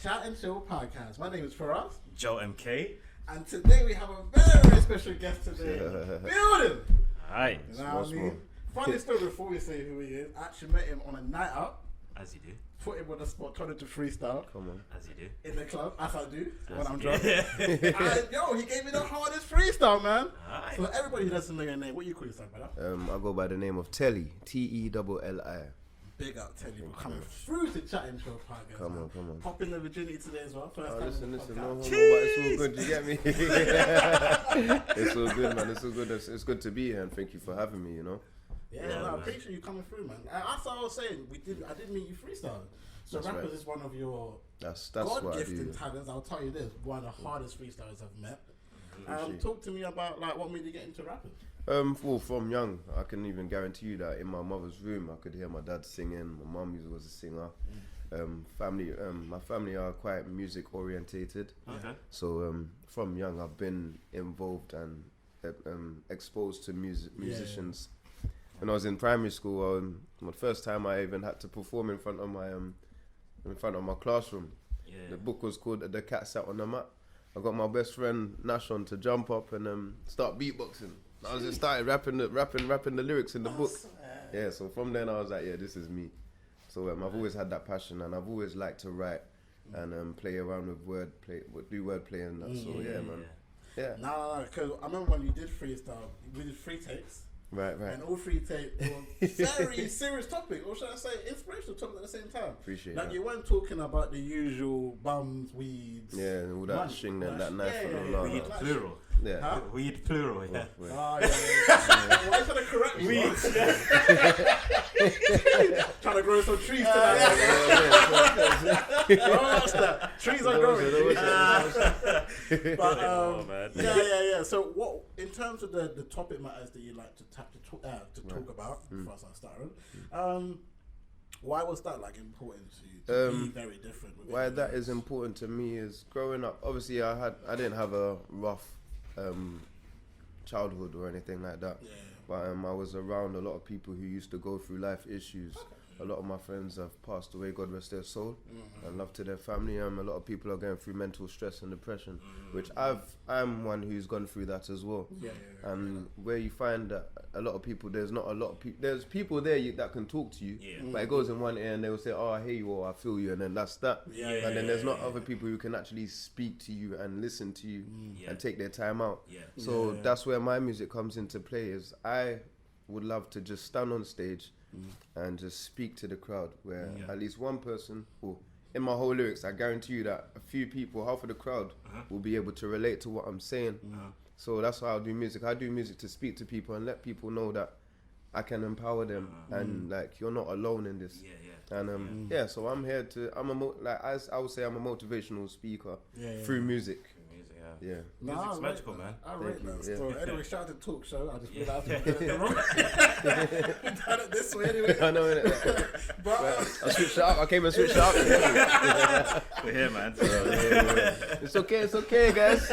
Chat and Chill podcast. My name is Firahs Joe MK. and today we have a very special guest today. Building! Hi. You know what I mean? Funny story before we say who he is. I actually met him on a night out. As you do. Put him on the spot, told him to freestyle. Come on. As you do. In the club, as I do, when I'm you drunk. do. And yo, he gave me the hardest freestyle, man. Hi. So everybody who doesn't know your name, what you call yourself, brother? I go by the name of Telli. Telli. Big up, Telli, for coming through to Chat and Chill podcast. Come man. on, come on. Popping the virginity today as well. First Oh, time listen, on the no podcast. homo, but it's all good. You get me? It's all good, man. It's all good. It's good to be here, and thank you for having me. You know. Yeah, Yeah, no, I man. appreciate you coming through, man. As I was saying, I did meet you freestyling. So That's rappers right. is one of your That's what I God-gifted do. talents. I'll tell you this, one of the hardest freestylers I've met. Appreciate Talk to me about like what made you get into rapping. Well, from young, I can even guarantee you that in my mother's room, I could hear my dad singing. My mum was a singer. My family are quite music orientated. Okay. So from young, I've been involved and exposed to musicians. When I was in primary school, the first time I even had to perform in front of my classroom. Yeah. The book was called "The Cat Sat on the Mat." I got my best friend Nashon to jump up and start beatboxing. I just started rapping the lyrics in the book. Yeah, so from then I was like, yeah, this is me. So I've always had that passion, and I've always liked to write and play around with do wordplay and that. So yeah, man. Yeah. No, because I remember when you did freestyle, we did 3 takes. Right. And all 3 takes were very serious topic, or should I say inspirational topic at the same time. Appreciate like that. you weren't talking about the usual bums, weeds. Yeah, and all that money, string and that yeah, knife yeah, and yeah, all yeah. that. Weed plural. Yeah. Huh? Weed plural, yeah. Wait. Oh, yeah. Why you trying to correct me? Weeds. Trying to grow some trees tonight. What's that? Trees are growing. But Oh, man. yeah. So, what in terms of the topic matters that you like to talk about? First, I'm starting. Why was that like important to you? To be very different. within Why your that lyrics? is important to me is growing up. Obviously, I didn't have a rough childhood or anything like that. Yeah. But I was around a lot of people who used to go through life issues. A lot of my friends have passed away, God rest their soul, and love to their family. A lot of people are going through mental stress and depression, which I'm one who's gone through that as well. Yeah. And where you find that a lot of people, there's not a lot of people. There's people there that can talk to you, Yeah. but it goes in one ear and they will say, "Oh, I hear you," or "I feel you," and then that's that. And then there's not other people who can actually speak to you and listen to you Yeah. and take their time out. Yeah. So that's where my music comes into play. Is I would love to just stand on stage and just speak to the crowd, where at least one person, or in my whole lyrics, I guarantee you that a few people, half of the crowd, will be able to relate to what I'm saying. So that's how I do music. I do music to speak to people and let people know that I can empower them and like you're not alone in this. Yeah. And so I'm here to. I would say I'm a motivational speaker through music. Music, Yeah. Music's magical, man. I rate that you. story. Anyway, shout out to Talk Show. I just realized we Yeah. did it wrong. We done it this way anyway. I know it. But I switched it up. I came and switched it up. We're here, man. It's okay, guys.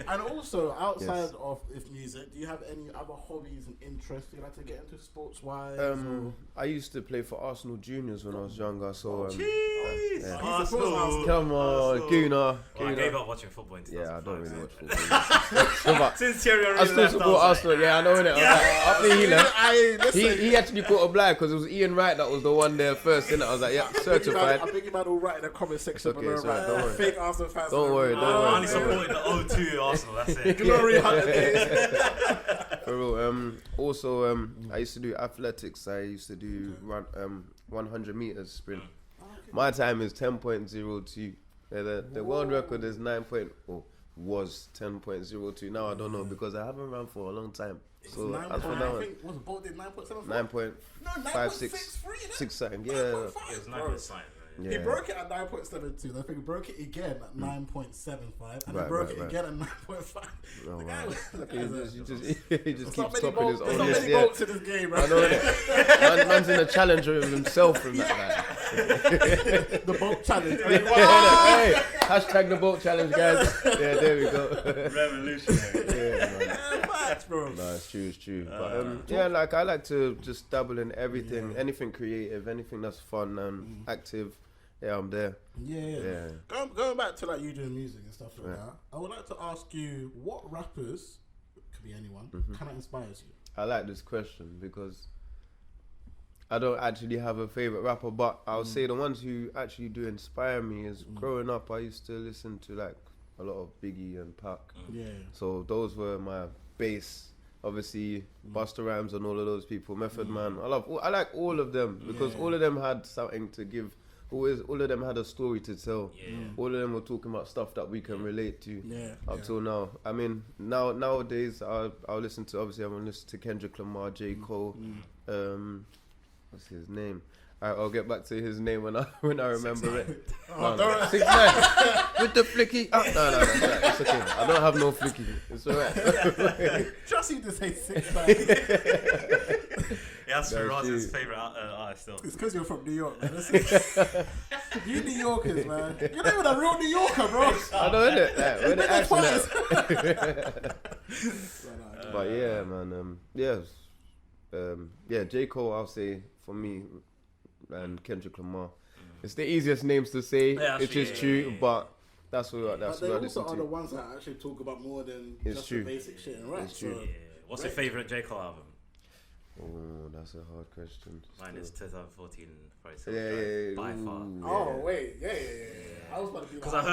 and also outside of music, do you have any other hobbies and interests you like to get into sports wise? I used to play for Arsenal Juniors when I was younger. So Jeez. yeah. Arsenal. Come on, Gooner. Well, I gave up watching football in 2005. Yeah, I don't really watch football. Since Thierry Henry I still left, support was like, Arsenal. Yeah, I know it. After he left, listen, he actually caught a blind because it was Ian Wright that was the one there first. In it, I was like, yeah, certified. I think you might all write in the comment section okay, below. it's alright, don't worry. Fake Arsenal fans. Don't worry, don't I worry. only supported the 02 Arsenal, that's it. Glory hunter days. For real. Also, I used to do athletics. I used to do run 100 meters sprint. My time is 10.02. The world record is 10.02. Now I don't know because I haven't run for a long time. So as for now, I think was Bolt did 9.74. 9.56 6 seconds. Yeah. It was 9 sign, Yeah. He broke it at 9.72. I think he broke it again at 9.75, and he Right, broke right, it right. again at 9.5. Oh, The guy wow. was- the guy He was just There's keeps not many topping his bolts- there's own not list. many Yeah. bolts in this game, I know it. Man's in a challenger of himself from that guy. The bolt challenge. Hey, hashtag the boat challenge, guys. Yeah, there we go. Revolutionary. Yeah, man. Facts, bro. No, it's true. But yeah, like I like to just dabble in everything, anything creative, anything that's fun and active. I'm there. Yeah. Going back to like you doing music and stuff like that, I would like to ask you what rappers, could be anyone, kind of inspires you? I like this question because I don't actually have a favorite rapper, but I'll say the ones who actually do inspire me is growing up. I used to listen to like a lot of Biggie and Pac. Yeah. So those were my base. Obviously, Busta Rhymes and all of those people, Method Man. I like all of them because all of them had something to give. All of them had a story to tell. All of them were talking about stuff that we can relate to. Up till now. I mean, nowadays I'll listen to. Obviously, I'm gonna listen to Kendrick Lamar, J. Cole. What's his name? I'll get back to his name when I remember it. 6ix9ine with the flicky. Oh, no, it's okay. I don't have no flicky. It's alright. Trust you to say 6ix9ine. Yeah, that's Firahs' favourite artist still. It's because you're from New York, man. You New Yorkers, man. You're not even a real New Yorker, bro. I know, innit? Like, we're the accent. But yeah, man. J. Cole, I'll say, for me, and Kendrick Lamar. It's the easiest names to say, which is true, but that's what I listen to. But they also are the ones that actually talk about more than just the basic shit and rap. It's true. What's your favourite J. Cole album? Oh, that's a hard question. Mine is 2014 Price. By far. Oh wait, yeah. I was about to be because I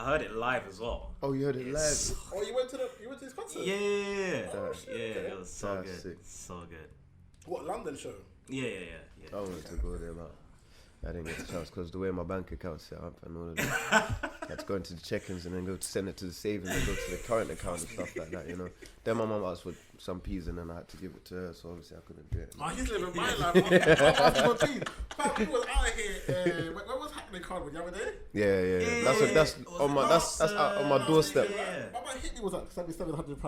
heard it live as well. Oh, you heard it live? Oh, you went to his concert? Yeah. Okay. It was so good. Sick. So good. What, London show? Yeah. I wanted to go there, but I didn't get the chance because the way my bank account's set up and all of that. I had to go into the check-ins and then go to send it to the savings and go to the current account and stuff like that, you know. Then my mum asked for some peas and then I had to give it to her, so obviously I couldn't do it. Oh, he's living my life. I'm asking for peas. Fam, we was out here. Where was Hackney Corden the other day? Yeah. That's on my on my doorstep. My Hitney was at £7,700.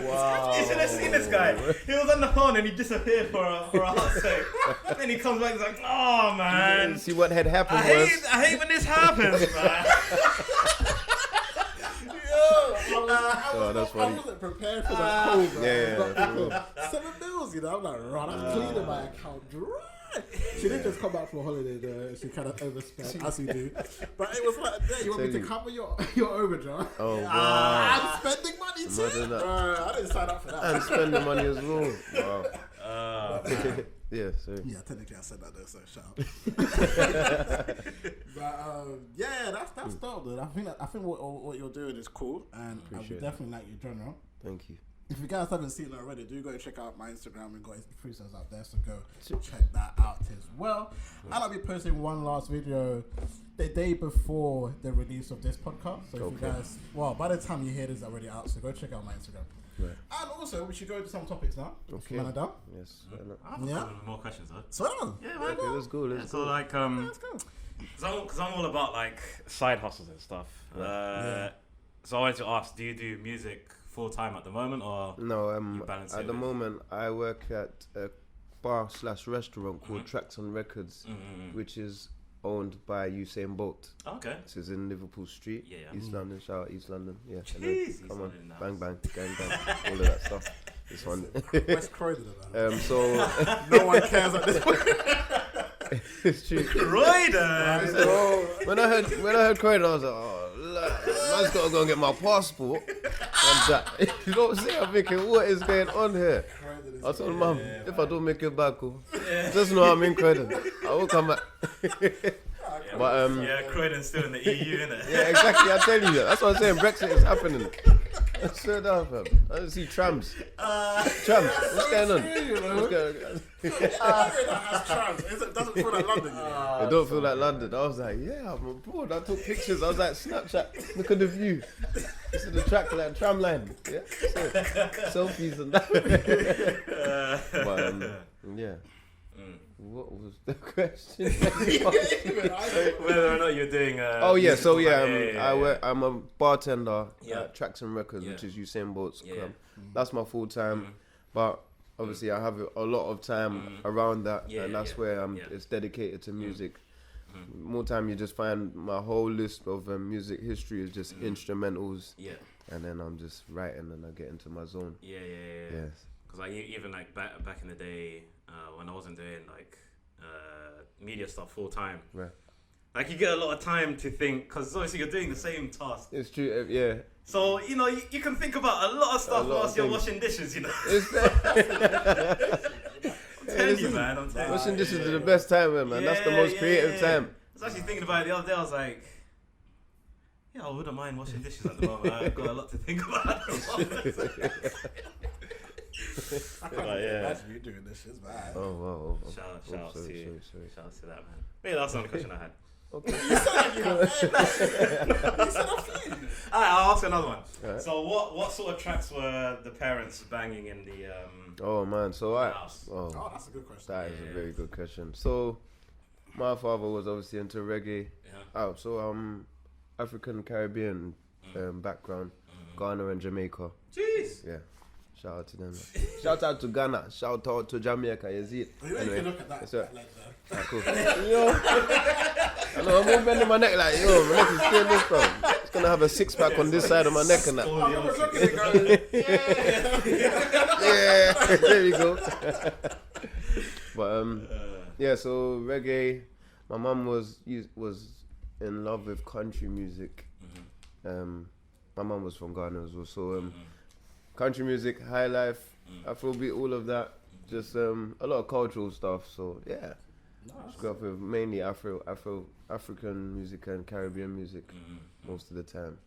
Wow. You should have seen this guy. He was on the phone and he disappeared for a hot sec. Then he comes back and he's like, oh man. See what had happened I hate when this happens, man. I wasn't prepared for that call, bro. Yeah. $7 bills, you know. I'm like, right, I'm cleaning my account dry. She didn't just come back from holiday though. She kind of overspent, as you do. But it was like, yeah, you want me to cover your overdraft? Oh, wow. I'm spending money too. I didn't sign up for that. And spending money as well. Wow. Yeah, sorry. Yeah, technically I said that though, so shout out. But yeah, that's dope, dude. I think what you're doing is cool, and I would definitely like your genre. Thank you. If you guys haven't seen it already, do go check out my Instagram and got Freestyles out there, so go check that out as well. And I'll be posting one last video the day before the release of this podcast. So if you guys, by the time you hear this, it's already out, so go check out my Instagram. Right. And also, we should go to some topics now. Okay. Man are done. Yes. I have more questions though. So on. Yeah, Okay, let's go. Let's go. Like, let's go. Because I'm all about like side hustles and stuff. So I wanted to ask, do you do music full time at the moment, or no? balance At the moment, I work at a bar/restaurant called Tracks on Records, which is owned by Usain Bolt. Okay. This is in Liverpool Street, East London. Shout out East London. Yeah. Jeez, come on, nice. bang, gang, all of that stuff. This one. West Croydon. So no one cares at this point. it's true. Croydon. When I heard Croydon, I was like, oh, man's got to go and get my passport. And that, you know what I'm saying? I'm thinking, what is going on here? I told Mum, if I don't make it back, just know I'm in Croydon. I will come back. But Croydon's still in the EU, innit? Yeah, exactly. I tell you that. That's what I'm saying. Brexit is happening. Straight down, fam. I don't see trams. What's going on? What's going on? Has trams. It doesn't feel like London. It don't feel like London. I was like, yeah, I'm abroad. I took pictures. I was like, Snapchat. Look at the view. This is the track line, tram line. Yeah, so, selfies and that. But yeah. What was the question? Whether or not you're doing. I'm a bartender at Tracks and Records, which is Usain Bolt's club. That's my full time, but obviously I have a lot of time around that, and that's where it's dedicated to music. More time, you just find my whole list of music history is just instrumentals. Yeah, and then I'm just writing and I get into my zone. Yeah. Because even like back in the day. When I wasn't doing like media stuff full time. Right. Like you get a lot of time to think because obviously you're doing the same task. It's true. Yeah. So you know you can think about a lot of stuff whilst you're washing dishes. You know. I'm telling you, man. I'm telling you. Washing dishes is the best time, man. That's the most creative time. I was actually thinking about it the other day. I was like, yeah, I wouldn't mind washing dishes at the moment. I've got a lot to think about. I can't imagine you doing this shit, man. Oh. Shout out to you. Shout out to that, man. Maybe that's the only question I had. Okay. You said like you know, you said a few. Alright, I'll ask another one. Right. So what sort of tracks were the parents banging in the Oh man, so house? Oh, that's a good question. That is a very good question. So my father was obviously into reggae. Yeah. African Caribbean background, Ghana and Jamaica. Jeez. Yeah. Shout out to them. Shout out to Ghana. Shout out to Jamaica. You see it? You know, you can look at that. It's Like Ah, cool. Yo, I know I'm all bending my neck like, yo, my neck is still this, bro. It's gonna have a six pack on this side of my neck and that. Yeah, there we go. But yeah, so reggae. My mum was in love with country music. My mum was from Ghana as well, so country music, high life, Afrobeat, all of that. Just a lot of cultural stuff. So yeah. Nice. Grew up with mainly African music and Caribbean music most of the time,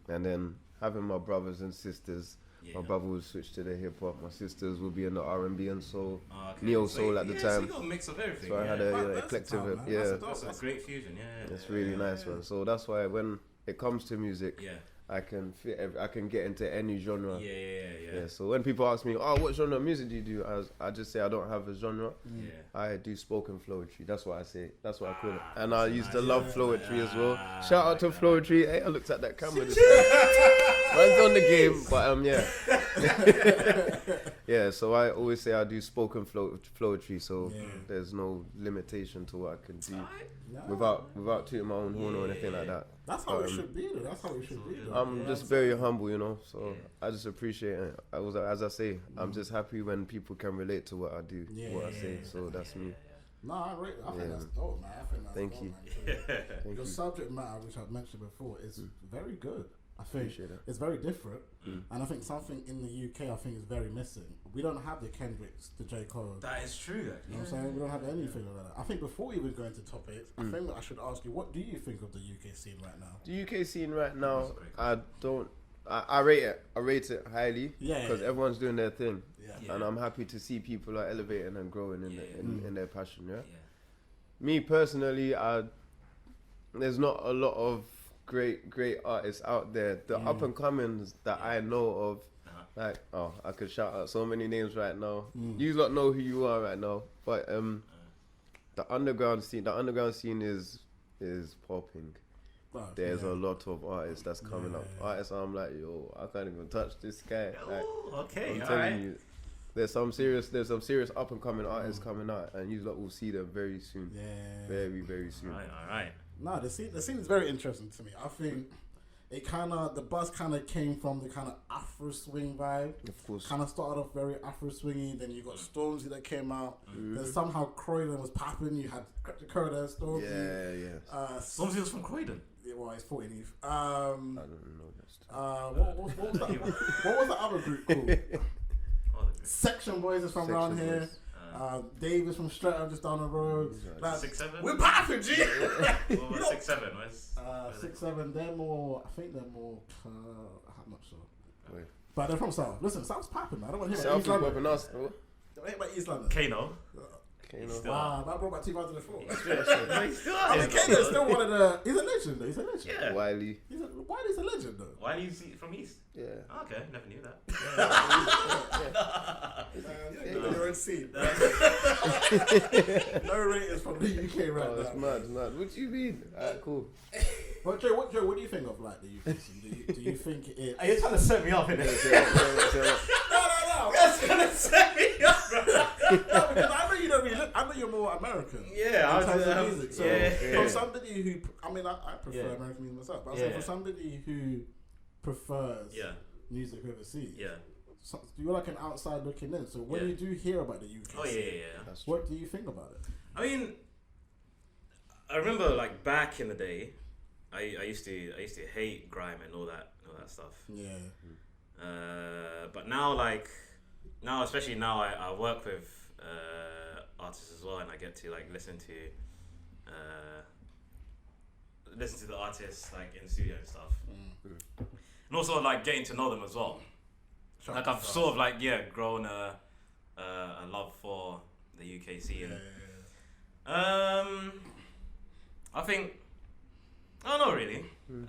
and then having my brothers and sisters. My brother would switch to the hip hop. My sisters would be in the R&B and soul, neo soul at the time. So you got a mix of everything. So I had a eclectic. That's a great fusion. It's really nice, man. So that's why when it comes to music, I can I can get into any genre. Yeah. So when people ask me, "Oh, what genre of music do you do?" I just say I don't have a genre. I do spoken flowetry. That's what I say. That's what I call it. And I used to love flowetry as well. Shout out to flowetry. Hey, I looked at that camera this time. Runs on the game, but yeah. So I always say I do spoken flowetry. So there's no limitation to what I can do without tooting my own horn or anything like that. That's how it should be, though. That's how it should be, though. I'm just very humble, you know. So I just appreciate it. As I say, I'm just happy when people can relate to what I do, what I say. So that's me. No, I think that's dope, man. I think that's Thank dope, you. Man. Your subject matter, which I've mentioned before, is very good. I think Appreciate it. it's very different, and I think something in the UK I think is very missing. We don't have the Kendricks, the J. Cole. That is true. You know what I'm saying? We don't have anything like that. I think before we even go into topics, I think that I should ask you, what do you think of the UK scene right now? The UK scene right now, I rate it. I rate it highly because everyone's doing their thing, and I'm happy to see people are elevating and growing in their passion. Yeah. Me personally, there's not a lot of great artists out there. The up and comings that I know of, like I could shout out so many names right now. You lot know who you are right now, but the underground scene is popping. There's a lot of artists that's coming up. Artists I'm like, yo, I can't even touch this guy. Like, I'm telling you, there's some serious up and coming artists coming out, and you lot will see them very soon. Very, very soon. All right. No, the scene is very interesting to me. I think the buzz kind of came from the kind of Afro swing vibe. Of course. Kind of started off very Afro swingy. Then you got Stormzy that came out. Then somehow Croydon was popping. You had Corden, Stormzy. Stormzy was from Croydon. Well, it's 14 Eve. I don't know that. What was that? What was the other group called? Section Boys is from around here. Dave is from Streatham, just down the road. 6-7. We're popping, G. What was 6-7? 6-7. They're more. I think they're more. I'm not sure. Wait. But they're from South. Listen, South's popping, man. I don't want to hear South East is London. popping us, bro. Don't hate about East London. Kano. Wow, that brought back 2004. I mean, Kano's still one of the. He's a legend, though. He's a legend. Yeah. Wiley. Wiley's a legend, though. Wiley's from East. Yeah. Oh, okay, never knew that. You got your own scene. No ratings from the UK right now. It's mad. What do you mean? Alright, cool. But Joe, what do you think of like the UK scene? Do you think it? Are you trying to set me up in it? No. That's gonna set me up, bro. No, because I know you don't really. I know you're more American. Yeah, in terms of music. So from yeah. somebody who, I prefer American music myself. But I'm saying for somebody who prefers music overseas. So you're like an outside looking in. So when you do hear about the UK, yeah. What do you think about it? I mean, I remember like back in the day, I used to hate grime and all that stuff. Yeah. But now, especially now, I work with artists as well, and I get to like listen to the artists like in the studio and stuff, and also like getting to know them as well. Like I've sort of like grown a love for the UK scene. I think. Oh, not really.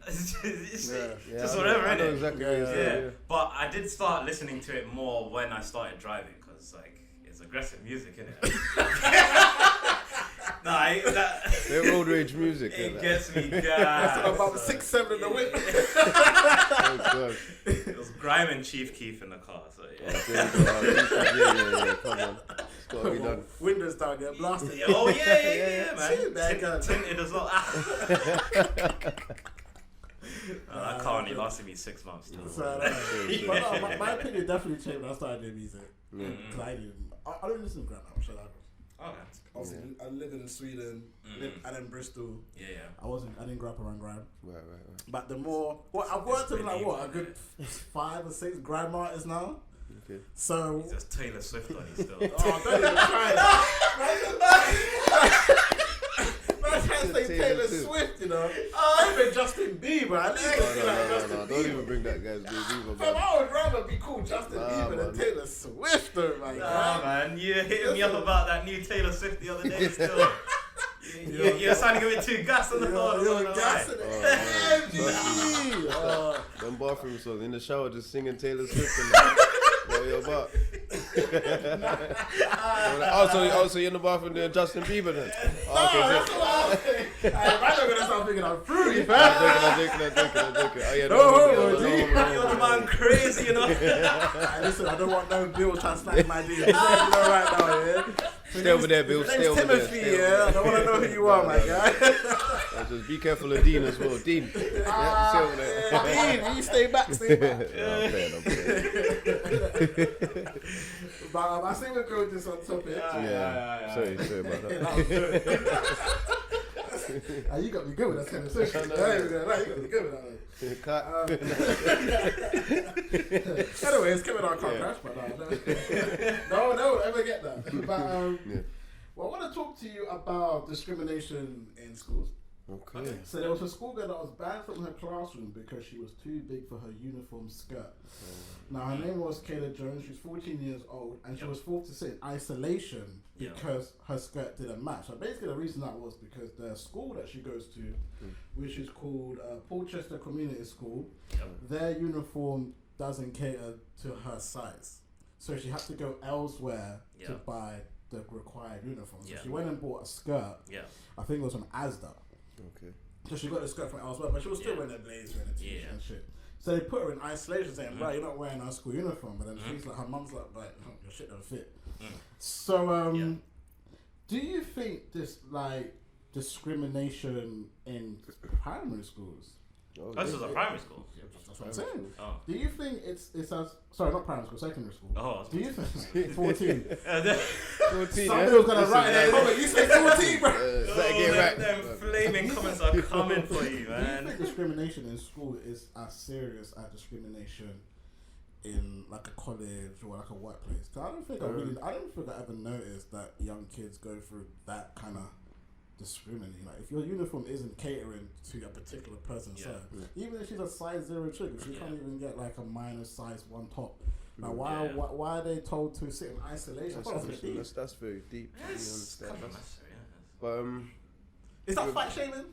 It's just whatever, I know innit? exactly. Yeah. But I did start listening to it more when I started driving, because like it's aggressive music, innit? They're road rage music. It gets me gassed. That's about 6-7 in the whip. Oh god. It was Grime and Chief Keef in the car, so yeah. Yeah. Come on. It's gotta be done. Windows down there, blasted. Oh yeah, man. Tinted as well. That car only lasted me 6 months. Too. But no, my opinion definitely changed when I started doing music. Cause I don't listen to grime now. Shut up. Okay. Obviously, I live in Sweden, and in Bristol. Yeah. I didn't grow up around grime. Right. But the more, I've worked with like a good 5 or 6 grime artists now. Okay. So he's just Taylor Swift on you still. Oh, don't even try that. Man, trying to say Taylor Swift, you know. Even Justin Bieber. At least No, don't even bring that guy's Bieber. Fam, I would rather be called Justin Bieber than Taylor Swift, though, man. Nah, man, you hit me up about that new Taylor Swift the other day still. You're sounding a bit too gassed on the phone. You're gassing it. Them bathroom songs in the shower just singing Taylor Swift and that. What you're about? Also, you're in the bathroom doing Justin Bieber then? That's what I was saying. I'm not going to start thinking I'm fruity, fam. I'm joking. Oh, yeah, You're the man crazy, you know. Listen, I don't want no Bill trying to snatch my deal. Right now, yeah? Stay over there, Bill. Stay over there. Timothy, yeah. I don't want to know who you are, my guy. Just be careful of Dean as well. Dean. Stay over there. Dean, you stay back. I'm playing. But I think we'll go with this on topic. Yeah. Sorry about that. You got me good with that kind of session. You got me good with that. Anyway, it's coming on car crash, but no, ever get that. But well, I want to talk to you about discrimination in schools. Okay. So there was a schoolgirl that was banned from her classroom because she was too big for her uniform skirt. Now her name was Kayla Jones. She's 14 years old, and she was forced to sit in isolation because her skirt didn't match. So basically, the reason that was because the school that she goes to, which is called Portchester Community School, their uniform doesn't cater to her size. So she had to go elsewhere to buy the required uniform. So she went and bought a skirt. I think it was from Asda. Okay. So she got the skirt from elsewhere, but she was still wearing a blazer and a t-shirt and shit. So they put her in isolation, saying, "Bro, you're not wearing our school uniform." But then she's like, her mum's like, oh, "Your shit don't fit." So, do you think this like discrimination in primary schools? This is a primary school. That's what I'm saying. Oh. Do you think it's as not primary school, secondary school? Oh, do you think 14? 14. Somebody was gonna write in that comment. You said 14, bro. Them flaming comments are coming for you, man. Do you think discrimination in school is as serious as discrimination in like a college or like a workplace? Cause I don't think I ever noticed that young kids go through that kind of discriminating. Like if your uniform isn't catering to a particular person's size, even if she's a size 0 chick, if she can't even get like a minus size 1 top. Now why are they told to sit in isolation? That's very deep. You understand? But is that fat shaming?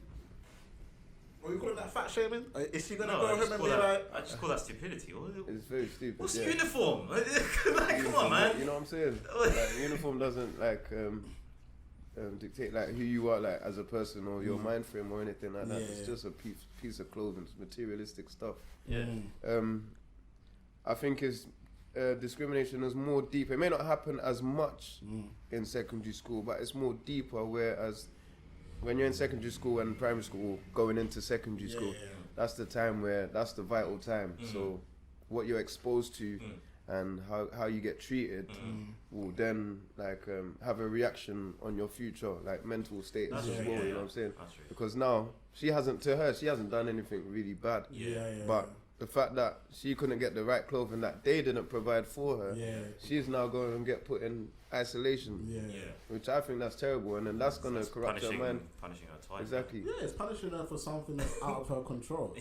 Are you calling that fat shaming? Is she gonna go home and be like? I just call that stupidity. It's very stupid. What's uniform? Like, come on, man. You know what I'm saying? Like, uniform doesn't like dictate like who you are like as a person or your mind frame or anything like that. It's just a piece of clothing. It's materialistic stuff. I think it's discrimination is more deep. It may not happen as much in secondary school, but it's more deeper. Whereas when you're in secondary school and primary school, going into secondary school, that's the time where that's the vital time. So what you're exposed to and how you get treated will then like have a reaction on your future like mental status as well. You know what I'm saying? Because now she hasn't done anything really bad. But the fact that she couldn't get the right clothing that they didn't provide for her, she's now going to get put in isolation. Which I think that's terrible, and then that's going to corrupt her mind. Punishing her twice. Exactly. Yeah, it's punishing her for something that's out of her control.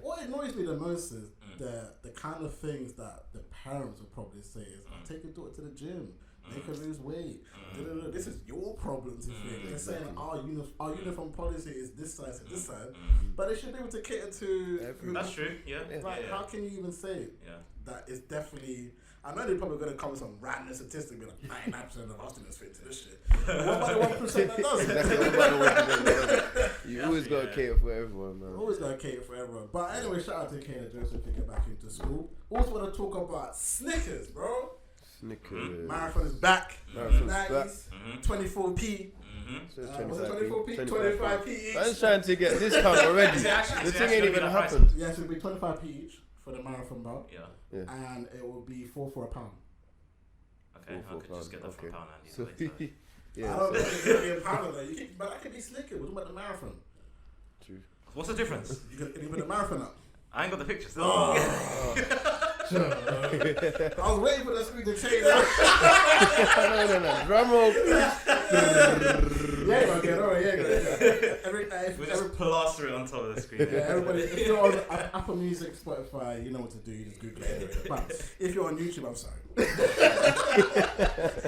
What annoys me the most is the kind of things that the parents would probably say is, take your daughter to the gym, make her lose weight. This is your problem to fix. They're saying our uniform policy is this size and this size, but they should be able to cater to everyone. That's true. How can you even say that it's definitely? I know they're probably going to come with some random statistic, be like 99% of Austiners fit to this shit. What about the 1% that does? You always got to cater for everyone, man. Always got to cater for everyone. But anyway, shout out to Kane and Joseph to get back into school. Also want to talk about Snickers, bro. Snickers. Marathon is back. Marathon's 90s, 24p. So it's 25p? 25p each. I was trying to get discount already. The thing ain't even happened. Yes, it'll be 25p each for the marathon bar. Yeah. And it will be 4 for £1. Okay, I could just get that for £1 and so, I don't think it's going to be £1 though. But that could be Snickers. We're talking about the marathon. True. What's the difference? You can put the marathon up. I ain't got the pictures. I was waiting for the screen to change. No. Drum roll. We'll just plaster it on top of the screen. Everybody, if you're on Apple Music, Spotify, you know what to do. You just Google it anyway. But if you're on YouTube, I'm sorry.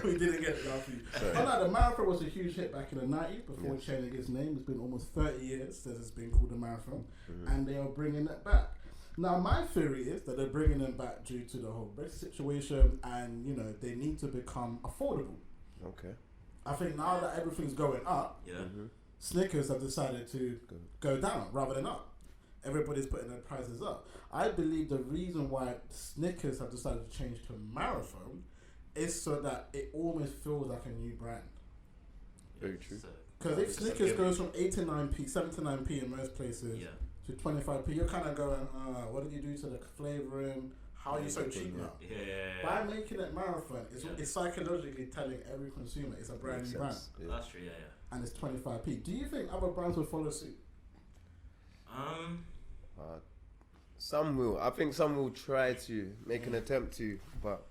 We didn't get it last week. But no, the marathon was a huge hit back in the 90s before changing its name. It's been almost 30 years since it's been called the marathon, and they are bringing it back. Now, my theory is that they're bringing them back due to the whole Brexit situation, and they need to become affordable. Okay. I think now that everything's going up, Snickers have decided to go down rather than up. Everybody's putting their prices up. I believe the reason why Snickers have decided to change to Marathon is so that it almost feels like a new brand. Very true. Because if Snickers goes from 89p, 79p in most places to 25p, you're kind of going, what did you do to the flavouring? How are you so cheap now? By making it Marathon, it's psychologically telling every consumer it's a brand new brand. That's true, And it's 25p. Do you think other brands will follow suit? Some will. I think some will try to make an attempt to, but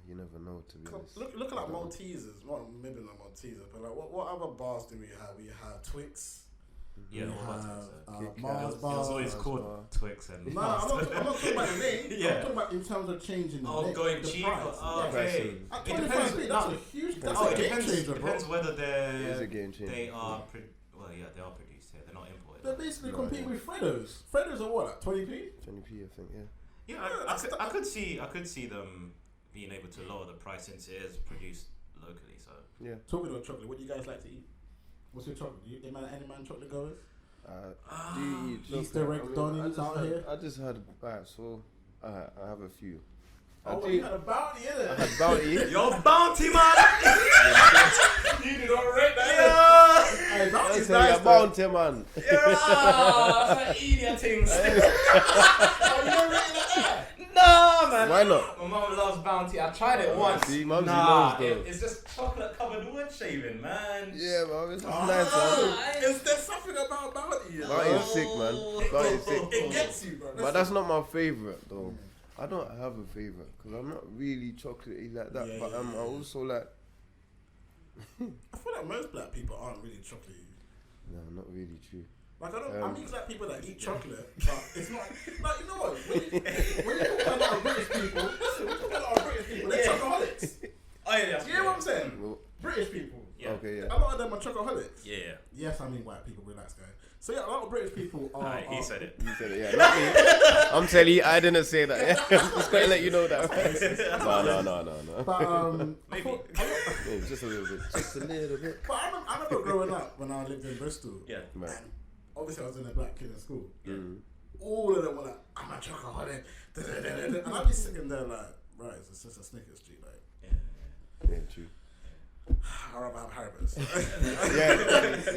you never know, to be honest. Look at like Maltesers. Well, maybe not Maltesers, but like what other bars do we have? We have Twix. Yeah, Mars bars. It was always called Twix and Mars. I'm not talking about the name. I'm talking about in terms of changing the name. Going cheaper. Okay. At 25p, that's a huge. That's a game changer, bro. Depends whether they are produced here. They're not imported. They're basically competing with Freddos. Freddos are what, like 20p? 20p, I think. Yeah, I could see them being able to lower the price since it is produced locally. So Talking about chocolate, what do you guys like to eat? What's your chocolate? Any man chocolate goers? Do you eat Easter egg Donnies out here? I just had so I have a few. You had a bounty, innit? I had bounty. Yo, bounty man! You did alright, man. Hey, bounty's nice, bounty man. That's an idiot thing. Oh, you don't rate it like that? No, man. Why not? My mum loves Bounty. I tried it once. See, Mumsy knows though. It's just chocolate covered wood shaving, man. Yeah, man, it's just nice, man. Is there something about Bounty? Bounty's sick, man. Bounty's sick. It gets you, bro. But that's not my favourite, though. I don't have a favourite, because I'm not really chocolatey like that. But I'm also like... I feel like most black people aren't really chocolatey. No, not really true. Like I mean like people that eat chocolate, but it's not like you know what? When you talk about our British people, listen, we talk about our British people, they're chocoholics. Oh yeah, Do you hear what I'm saying? Well, British people. Yeah. Okay, yeah. A lot of them are chocoholics. Yeah. Yes, I mean white people, relax guys. So yeah, a lot of British people are he said it. You said it, yeah. Not me. I'm telling you, I didn't say that. Yeah. I'm just going to let you know that. No. But Maybe just a little bit. Just a little bit. But I remember growing up when I lived in Bristol. Yeah. Right. And obviously I was in a black kid in school. Yeah. All of them were like, I'm a chocoholic. And I'd be sitting there like, right, it's just a Snickers G, like. Yeah, true. I'd rather have Maher'S.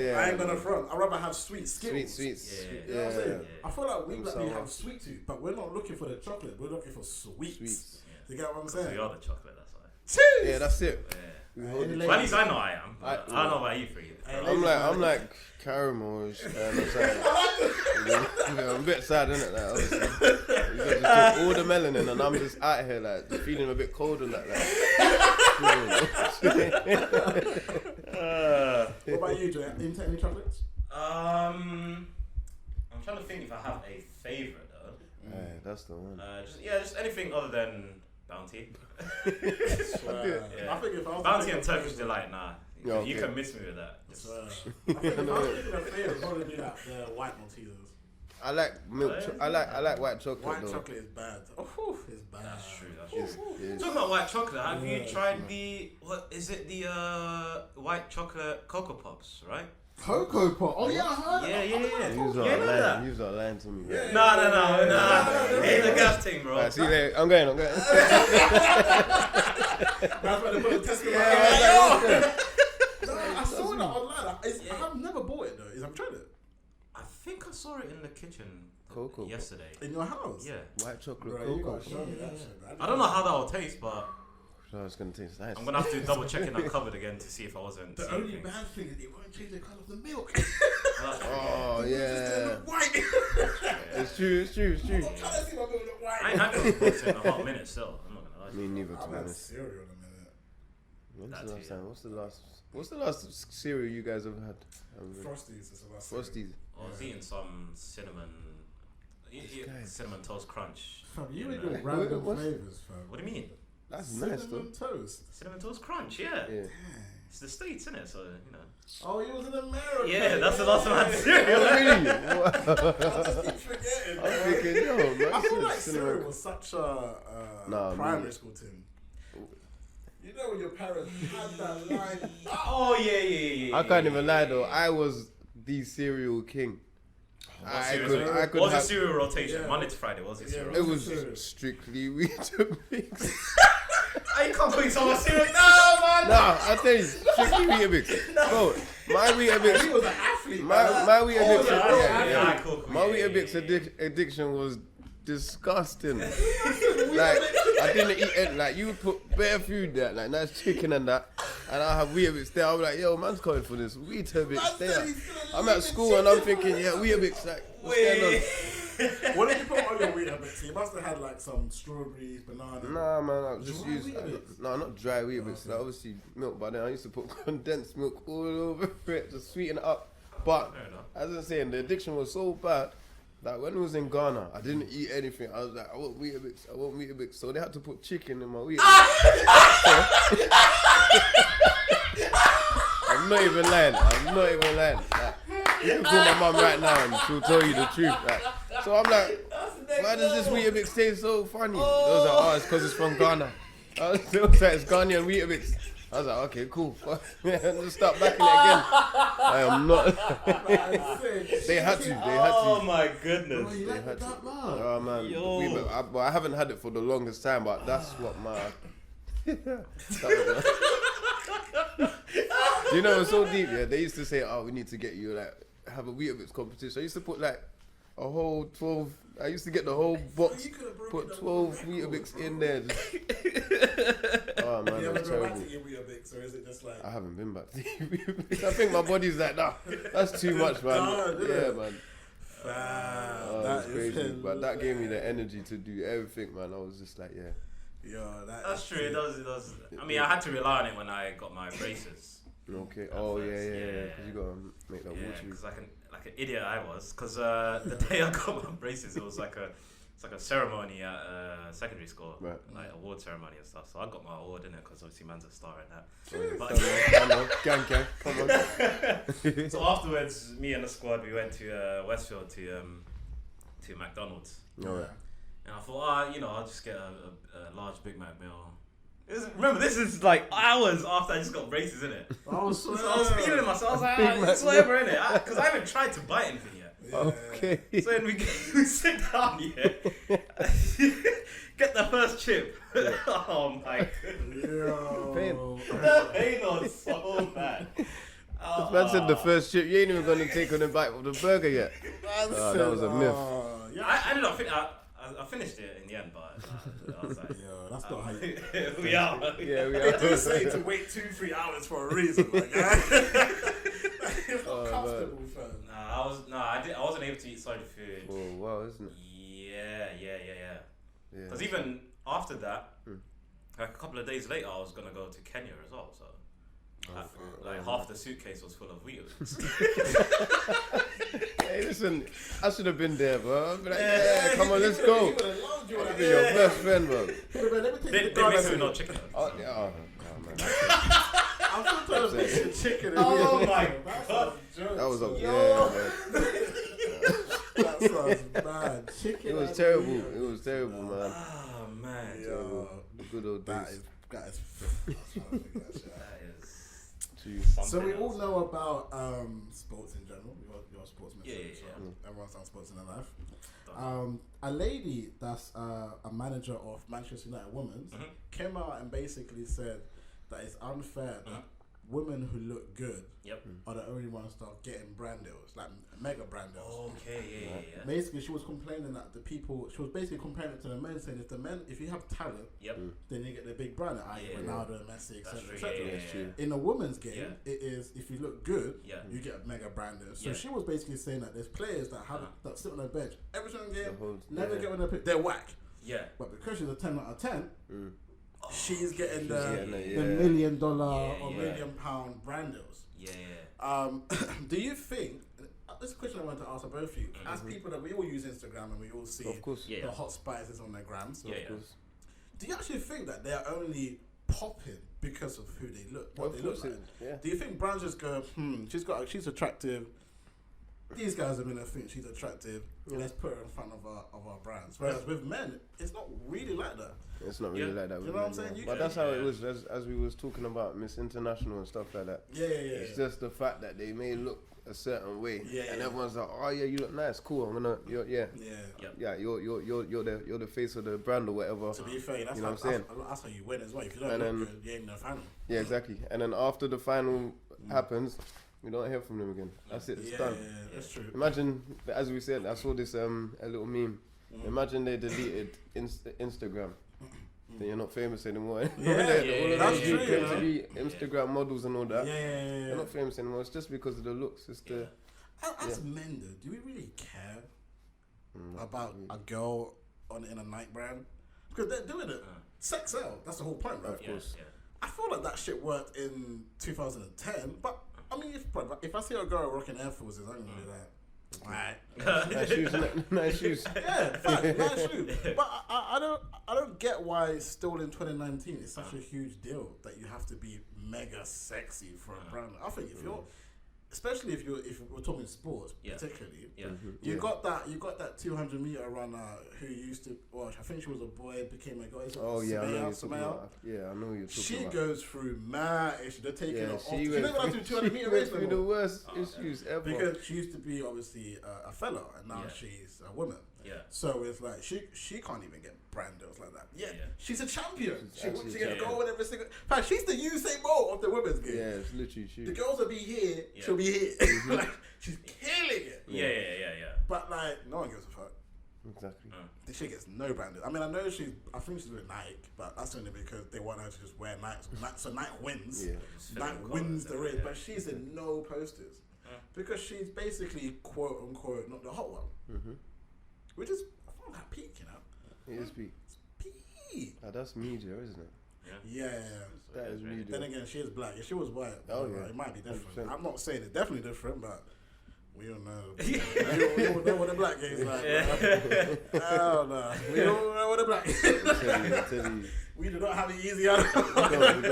yeah. I ain't gonna front. I'd rather have sweet Skittles. Sweets. You know what I'm saying? Yeah. I feel like we Them have sweet tooth, but we're not looking for the chocolate. We're looking for sweets. You get what I'm So saying? you're the chocolate, that's why. Yeah, that's it. Yeah. We hold it. But at least I know I am. I don't know about you three. I'm like caramel-ish, and I'm a bit sad, innit? Like, obviously, you just took all the melanin, and I'm just out here like just feeling a bit cold and that. What about you, Joe? Into any chocolates? I'm trying to think if I have a favourite though. Yeah, that's the one. Just anything other than Bounty. I think if I was Bounty thinking and of Turkish favourite- delight, nah. Yeah, You okay. can miss me with that. I think if I was thinking of favourite, it'd probably be like the white Maltesers. I like milk. I like white chocolate. White though. chocolate is bad. Oh, it's bad. That's true. It's- Talking about white chocolate, have you Yeah, tried it's the what is it? The white chocolate Cocoa Pops, right? Cocoa Pop. Oh yeah, I heard. Yeah. You was You know that? lying to me. Man. No. Ain't the gas thing, bro. Right, see there. I'm going. That's why they put the test I saw that online. I have never bought it though. I've tried it. I think I saw it in the kitchen Cocoa. yesterday. In your house? Yeah. White chocolate Bro, you cocoa. gotta show me that shit, man. I don't know how that will taste, but So it's gonna taste nice. I'm gonna have to double check in that cupboard again to see if I wasn't. The seeing only things. bad thing is it won't change the colour of the milk. Oh It's yeah. look white. It's true. I'm trying to see my milk look white. I ain't had those books in a hot minute still. I'm not gonna lie. to Me you. neither, to I've be had honest. cereal in a minute. When's That the last too, time? What's the last cereal you guys have had? Frosties is the last cereal. Frosties. I was eating some cinnamon cinnamon toast crunch. Fam, you in, ain't doing What- random what's- flavours, fam. What do you mean? That's nice though. Cinnamon toast. Cinnamon toast crunch, yeah. Yeah. It's the States, isn't it? So, you know. Oh, you was in America. Yeah, that's the last time I had cereal. Really? I just keep forgetting. I'm thinking, yo, man. I feel this like is cereal cinnamon- was such a Nah, primary me- school thing. You know when your parents had that line. Oh, yeah. I can't even lie though. I was the cereal king. I could What was your have. cereal rotation? Yeah. Monday to Friday, what was your cereal? It was Cereal. strictly weetabix. I can't put so much cereal. No, man. Nah, I tell you, strictly weetabix. Bro, my He weetabix, was an athlete. my weetabix, Yeah, cool. my weetabix addiction was disgusting. Like I didn't eat it. Like you would put bare food there, like nice chicken and that, and I have weetabix there. I'm like, yo, man's coming for this weetabix there. I'm at school and I'm thinking, yeah, weetabix. Like, what's going on? What did you put on your Weetabix? You must have had like some strawberries, banana. Nah, man, I just Dry use Weetabix? no, not dry Weetabix. Like, obviously milk, but then I used to put condensed milk all over it to sweeten it up. But Fair enough. as I was saying, the addiction was so bad that when I was in Ghana, I didn't eat anything. I was like, I want Weetabix, I want Weetabix. So they had to put chicken in my Weetabix. I'm not even lying. Like, you can call my mum right now and she'll tell you the truth. Like, so I'm like, why does this Weetabix taste so funny? They was like, oh, it's because it's from Ghana. I was like, it's Ghanaian Weetabix. I was like, okay, cool. Just start backing it again. I am not. They had to. Oh my goodness. Oh, you like that, man? Oh man, Yo. I haven't had it for the longest time, but that's what my. You know, it's so deep. Yeah, they used to say, "Oh, we need to get you like have a Weetabix competition." I used to put like a whole 12. I used to get the whole box, put 12 Weetabix in there. Oh man, You ever that's go back terrible. to eat Weetabix, or is it just like? I haven't been back to Weetabix. I think my body's like, nah, that's too much, man. Nah, Yeah, innit? man. Fam, Oh, that it's is crazy, but that gave me the hilarious. energy to do everything, man. I was just like, yeah. Yo, That's is true. It does. I mean, I had to rely on it when I got my braces. Okay. Oh yeah, first, yeah. yeah. Because you gotta make that Yeah, watery. because like an idiot I was. Because the day I got my braces, it was like a ceremony at secondary school, Right. like award ceremony and stuff. So I got my award in it because obviously man's a star in that. Come But on, gang, come on. so afterwards, me and the squad we went to Westfield to McDonald's, Alright. and I thought, I'll just get a large Big Mac meal. Remember, this is like hours after I just got braces in it. Oh, So I was feeling myself. I was like, Big Mac it's whatever in it, because I haven't tried to bite anything yet. Okay. So then we sit down here. get the first chip. Oh my goodness. Yo. The pain was so bad. This man said the first chip, you ain't even gonna take on a bite of the burger yet. That was a myth. Yeah. I ended up I finished it in the end, but I was like, Yo, that's not how you. we are. Yeah, we They are. do say to wait 2-3 hours for a reason. Like, it's not comfortable, fam. I wasn't able to eat solid food. Oh, wow, isn't it? Yeah. Yeah. Because even after that, like a couple of days later, I was gonna go to Kenya as well. So, half the suitcase was full of weetabix. Hey, listen, I should have been there, bro. I'd be like, yeah, come on, let's go. I'd be your best friend, bro. They mix it with no chicken. Oh, yeah, man. I'm still trying to fix the chicken. Oh my god. That was a man. That sounds bad. Chicken. It was terrible. It was terrible, man. Oh man. Yo, Good old days. that is So we all know about sports in general. You're a sportsman. Yeah. Everyone's done sports in their life. A lady that's a manager of Manchester United Women's came out and basically said that it's unfair that women who look good are the only ones that are getting brand deals, like mega brand deals. Okay, yeah. Basically, she was complaining that she was basically comparing it to the men, saying if you have talent, then you get the big brand, i.e. Ronaldo, Messi, etc. In a women's game, it is if you look good, you get a mega brand deal. So she was basically saying that there's players that sit on the bench every single game, never get on the pitch, they're whack. Yeah. But because she's a 10 out of 10, she's getting the $1 million or £1 million brand deals. Do you think? This is a question I wanted to ask both of you. As people that we all use Instagram and we all see the hot spices on their grams. Do you actually think that they're only popping because of who they look, what they look like? Do you think brands just go, she's attractive? These guys are gonna think she's attractive. Let's put her in front of our brands. Whereas with men, it's not really like that. It's not really like that. You know what I'm saying? But that's how it was as we was talking about Miss International and stuff like that. It's just the fact that they may look a certain way, and everyone's like, "Oh yeah, you look nice, cool. I'm gonna, you're the face of the brand or whatever." To be fair, that's, you know what I'm saying? That's how you win as well. If you don't look good, you ain't in the final. Yeah, exactly. And then after the final happens, we don't hear from them again. That's it. It's done. Yeah, that's true. Imagine, as we said, I saw this a little meme. Imagine they deleted Instagram. Then you're not famous anymore. All of that's those true. claim to be Instagram models and all that. They're not famous anymore. It's just because of the looks. It's the. As men, though, do we really care about a girl in a Nike brand? Because they're doing it. Sex sell. That's the whole point, right? Of course. I feel like that shit worked in 2010, but I mean, if I see a girl rocking Air Forces, I'm gonna be like, alright. Nice shoes. Yeah, fact, nice shoes. But I don't get why still in 2019 it's such a huge deal that you have to be mega sexy for a brand. I think if you're, especially if we're talking sports, particularly, you got that 200-meter runner who used to. Well, I think she was a boy, became a girl. I know you're talking she about. goes through mad issues. They're taking her off. She never got to 200-meter race through the worst issues ever. Because she used to be obviously a fella, and now she's a woman. So it's like she can't even get brand deals like that. She's a champion. She gonna go with every single. In fact, she's the Usain Bolt of the women's game. Yeah, it's literally she. The girls will be here. She'll be here. Like, she's killing it. Yeah. But like, no one gives a fuck. Exactly. This shit gets no brand deals. I mean, I think she's with Nike, but that's only because they want her to just wear Nike. So Nike wins. Nike wins the race, but she's in no posters because she's basically quote unquote not the hot one. Which is, I found that peak, you know? It is peak. It's peak. That's media, isn't it? Yeah. That is media. Then again, she is black. If she was white, it might be different. 100%. I'm not saying it's definitely different, but we don't know. we don't know what the black game is like. Hell no. We don't know what the black game is like. We do not have it easy at all. We don't at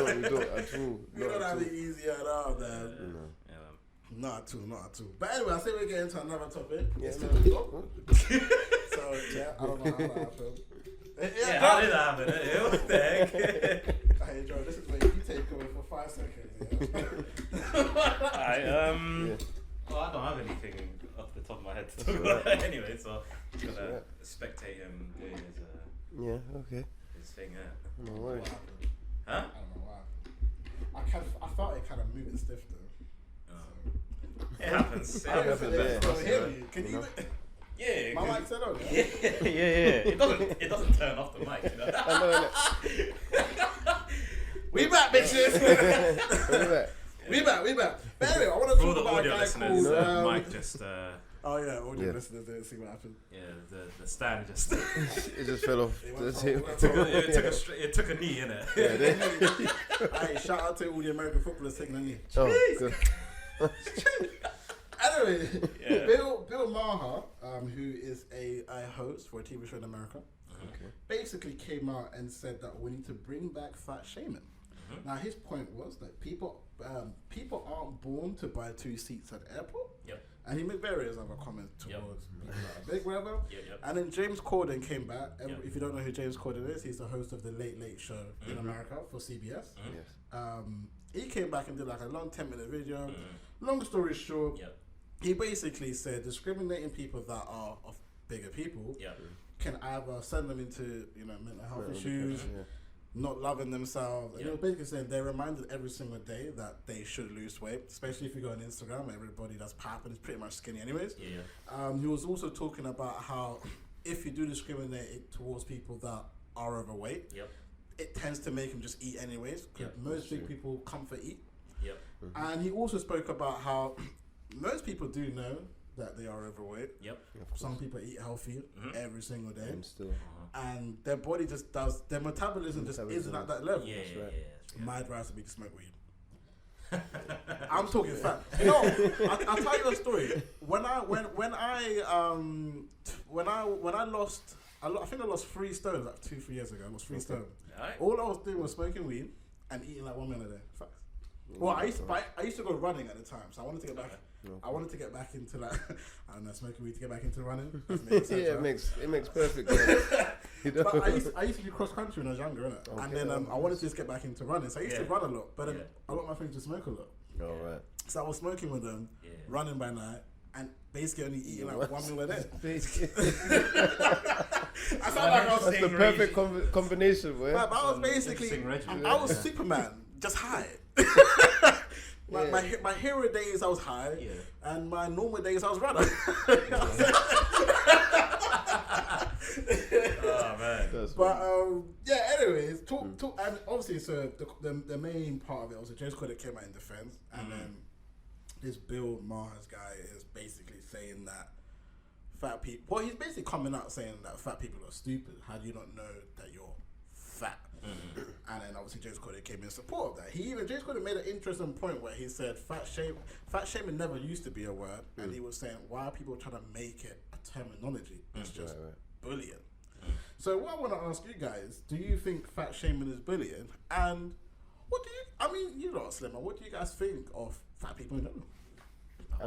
all. We don't have it easy at all, man. Not at all. But anyway, I say we get into another topic. So, I don't know how that happened. How did that happen? What the heck? Hey, Joe, this is where you take over for 5 seconds. Well, I don't have anything off the top of my head to talk about anyway, so I'm just gonna spectate him doing his Yeah, okay. His thing, yeah. No worries. Huh? I don't know why. I felt it kind of moving stiff though. It happens. I don't know if it's Yeah. still hear me. Can you? Yeah. My mic said on. Yeah. It doesn't turn off the mic, you know. I know that. We back, bitches. We back. But anyway, I want to For talk the about a audio guy listeners, called. Mike just. Oh yeah, audio listeners didn't see what happened. Yeah, the stand just. It just fell off. It took a knee, innit? Hey, shout out to all the American footballers taking a knee. Oh, good. Anyway, Yeah. Bill Maher, who is a host for a TV show in America, basically came out and said that we need to bring back fat shaming. Now his point was that people aren't born to buy 2 seats at the airport. Yep. And he made various other comments towards people that are big, whatever. Yep. And then James Corden came back. And Yep. if you don't know who James Corden is, he's the host of the Late Late Show in America for CBS. Yes. He came back and did like a long 10-minute video. Long story short, he basically said discriminating people that are of bigger people can either send them into mental health issues, not loving themselves. And he was basically saying they're reminded every single day that they should lose weight, especially if you go on Instagram. Everybody that's popping is pretty much skinny anyways. He was also talking about how if you do discriminate towards people that are overweight, it tends to make them just eat anyways, because most big people comfort eat. And he also spoke about how most people do know that they are overweight. Some people eat healthy every single day. And still. And their body just does, their metabolism just isn't at that level. My advice would be to smoke weed. I'm talking fat. I'll tell you a story. When I lost, I think I lost 3 stones like 2-3 years ago. I lost 3 stones. All I was doing was smoking weed and eating like 1 meal a day. Facts. Well, I used to go running at the time, so I wanted to get back. I wanted to get back into like I don't know, smoking weed to get back into running. Makes sense, yeah, right? it makes perfect sense. But I used to do cross country when I was younger, innit? And then I wanted to just get back into running, so I used to run a lot. But then a lot of my friends just smoke a lot. All right. So I was smoking with them, running by night, and basically only eating like 1 meal a day. I felt like I was That's the perfect combination, boy. But I was basically, I was Superman, just high. My hero days I was high, and my normal days I was running. Oh man. But anyways, talk, and obviously, so the main part of it was James Corden came out in defense, and then this Bill Maher's guy is basically saying that fat people. Well, he's basically coming out saying that fat people are stupid. How do you not know that you're fat? And then obviously James Corden came in support of that. James Corden made an interesting point where he said fat shaming never used to be a word, and he was saying why are people trying to make it a terminology? It's just bullying. So what I want to ask you guys: do you think fat shaming is bullying? And what do you? I mean, you lot are slimmer. What do you guys think of fat people in general? It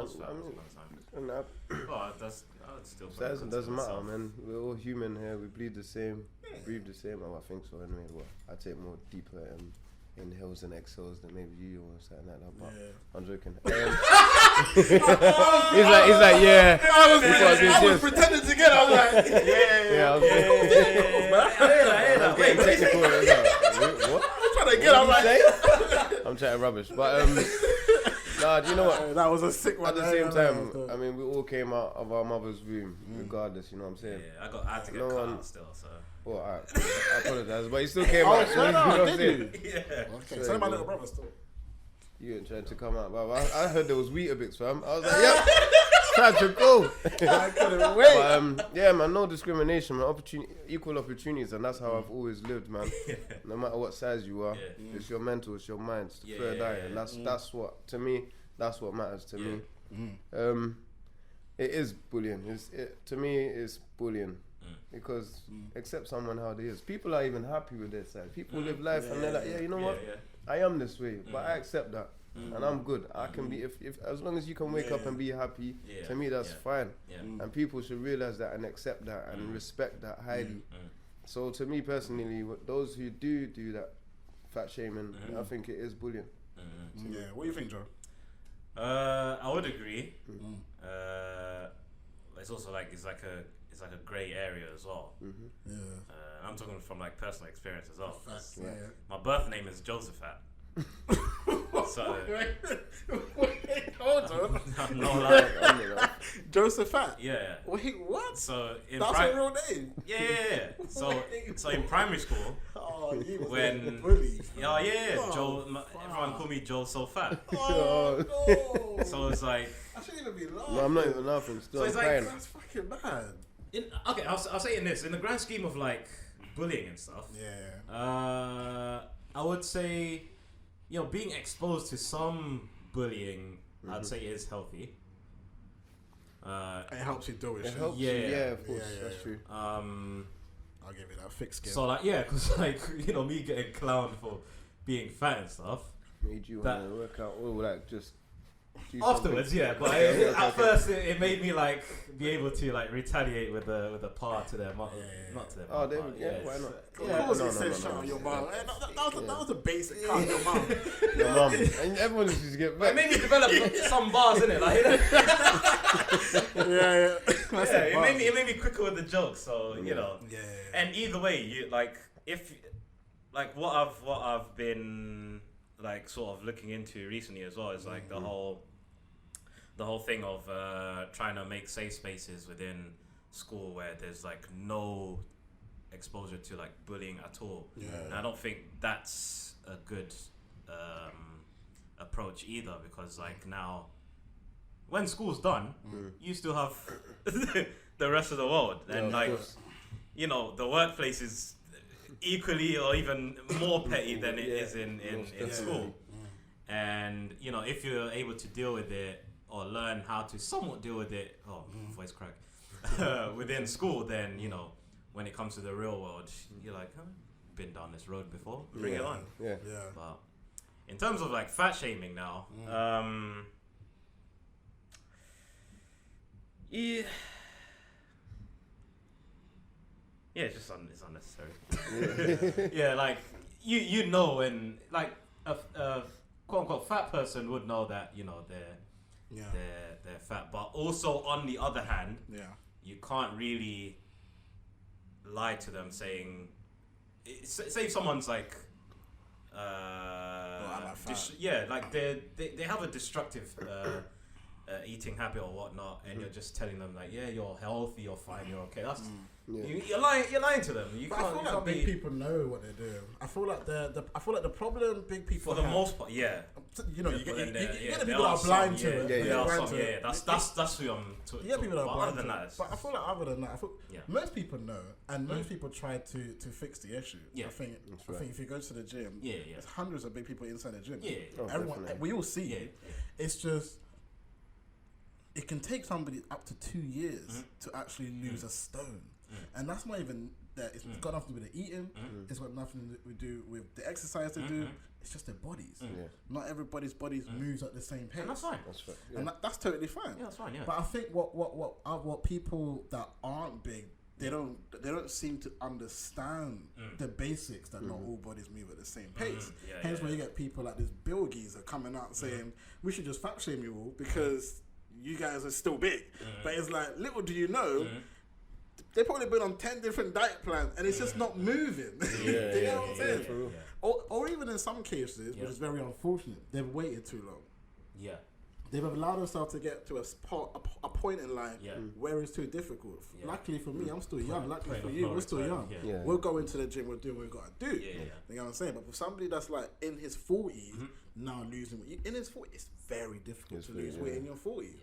doesn't matter, man. We're all human here. We bleed the same, breathe the same. Oh, I think so. Anyway, well, I take more deeper inhales and exhales than maybe you or something like that. But I'm joking. He's like, yeah. I was pretending to get. I was like, yeah. I was getting technical. What? I'm trying to get. I'm like, I'm chatting rubbish, but nah, do you know what? That was a sick one. At the same time, I mean, we all came out of our mother's womb, regardled. You know what I'm saying? Yeah, I had to get cut out still, so. Well, I apologize, but he still came out. You know what I'm saying? Okay, so my little brother still. You ain't trying to come out, but I heard there was weatabix, fam. I was like, yep, time to go. I couldn't wait. But yeah, man, no discrimination, man. Equal opportunities, and that's how I've always lived, man. No matter what size you are, it's your mental, it's your mind, it's the third eye, and that's what, to me, that's what matters to me. It is bullying. To me, it's bullying. Because accept someone how they is. People are even happy with their side. People live life and they're like, yeah, you know what? I am this way, but I accept that, and I'm good. I can be if as long as you can wake up and be happy. To me, that's fine. And people should realize that and accept that and respect that highly. So to me personally, those who do that fat shaming, I think it is bullying. Yeah, what do you think, Joe? I would agree. It's also like it's it's like a grey area as well. Yeah. I'm talking from like personal experience as well. Facts, My birth name is Josephat. So wait, hold on. no lie. Josephat. Yeah. Wait, what? So That's a real name. Yeah. So in primary school, Oh, you was when a bully. yeah, Oh, Joe. Everyone called me Joe So Fat. Oh no. So it's like I shouldn't even be laughing. No, I'm not even laughing. Still, So it's I'm like- crying. That's fucking bad. okay. I'll say in this, in the grand scheme of like bullying and stuff. Yeah. I would say, being exposed to some bullying, I'd say is healthy. It helps you deal with It shit. helps Yeah. you. Yeah, of course. Yeah, That's true. I'll give you that thick skin. So like, because like me getting clowned for being fat and stuff. Made you want to work out or like just do Afterwards, something. but at first it made me like be able to like retaliate with a par to their mom, not to their mom. Oh, there we go. Why not? Of course, he said shout out your mom. That was a basic cut. Your mom. Your mum. And everyone just used to get But back. it made me develop some bars in it, like it made me quicker with the jokes. So Yeah. And either way, you like if like what I've been like sort of looking into recently as well is like the whole thing of trying to make safe spaces within school where there's like no exposure to like bullying at all. And I don't think that's a good approach either, because like now when school's done, you still have the rest of the world, and the workplace is equally or even more petty than it is in school. And if you're able to deal with it or learn how to somewhat deal with it, voice crack, within school, then when it comes to the real world, you're like, been down this road before, bring it on. But in terms of like fat shaming now, it's unnecessary. Like when like a quote unquote fat person would know that they're fat, but also on the other hand, you can't really lie to them saying, say if someone's like like they have a destructive eating habit or whatnot, and you're just telling them like, you're healthy, you're fine, you're okay. That's you're lying to them. I feel like big people know what they're doing. I feel like the problem big people for the have, most part, you get the people there that are blind to it. There are some, that's who I'm talking. You get people that are blind other than to that, it. But I feel like other than that, most people know, and most people try to fix the issue. I think if you go to the gym, there's hundreds of big people inside the gym. Everyone, we all see it. It's just, it can take somebody up to 2 years to actually lose a stone. And that's not even that. It's got nothing to do with the eating. It's got nothing to do with the exercise they do. It's just their bodies. Not everybody's bodies moves at the same pace. And that's fine. That's right. And that's totally fine. Yeah, that's fine. Yeah. But I think what people that aren't big, they don't seem to understand the basics that not all bodies move at the same pace. Hence why you get people like this Bill Geezer coming out saying we should just fat shame you all because you guys are still big. But it's like, little do you know, they've probably been on 10 different diet plans and it's just not moving. You know what I'm saying? Or even in some cases, which is very unfortunate, they've waited too long. They've allowed themselves to get to a point in life where it's too difficult. Luckily for me, I'm still young. Luckily for you, we're still young. We'll go into the gym, we'll do what we've got to do. You know what I'm saying? But for somebody that's like in his 40s, now losing weight, in his 40s, it's very difficult to lose weight in your 40s.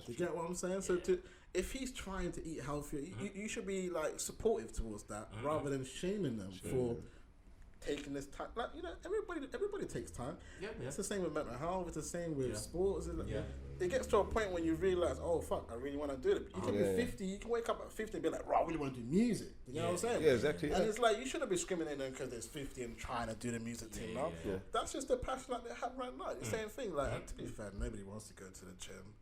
You get what I'm saying? So if he's trying to eat healthier, you should be like supportive towards that rather than shaming them for taking this time. Like, everybody takes time. It's the same with mental health. It's the same with sports. It gets to a point when you realize, oh fuck, I really want to do it. You can be 50. You can wake up at 50 and be like, I really want to do music. You know what I'm saying? Yeah, exactly. And it's like, you shouldn't be discriminating because there's 50 and trying to do the music thing now. That's just the passion that they have right now. It's the same thing. Like, to be fair, nobody wants to go to the gym.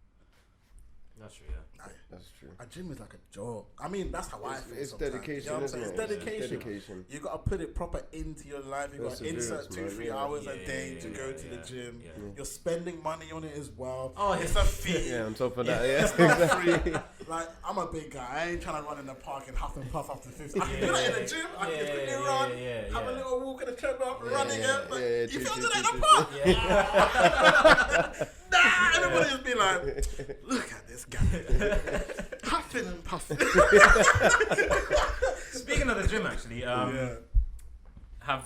That's true, yeah. That's true. A gym is like a job. I mean, that's how I feel. It's sometimes. dedication, You know what I'm isn't saying? it? It's dedication. Dedication. You got to put it proper into your life. You got to insert Perseverance, 2-3 man. hours Yeah, a day to go to yeah, the gym. yeah. You're spending money on it as well. Oh, It's a fee. Yeah, on top of that, yeah. It's not free. Like, I'm a big guy. I ain't trying to run in the park and huff and puff after 50. I can do that in the gym. I can just quickly run, have a little walk in the treadmill, running it. Like, you feel do that in the park? Nah, everybody just be like, look at this guy. Huffing and puffing. Speaking of the gym, actually, have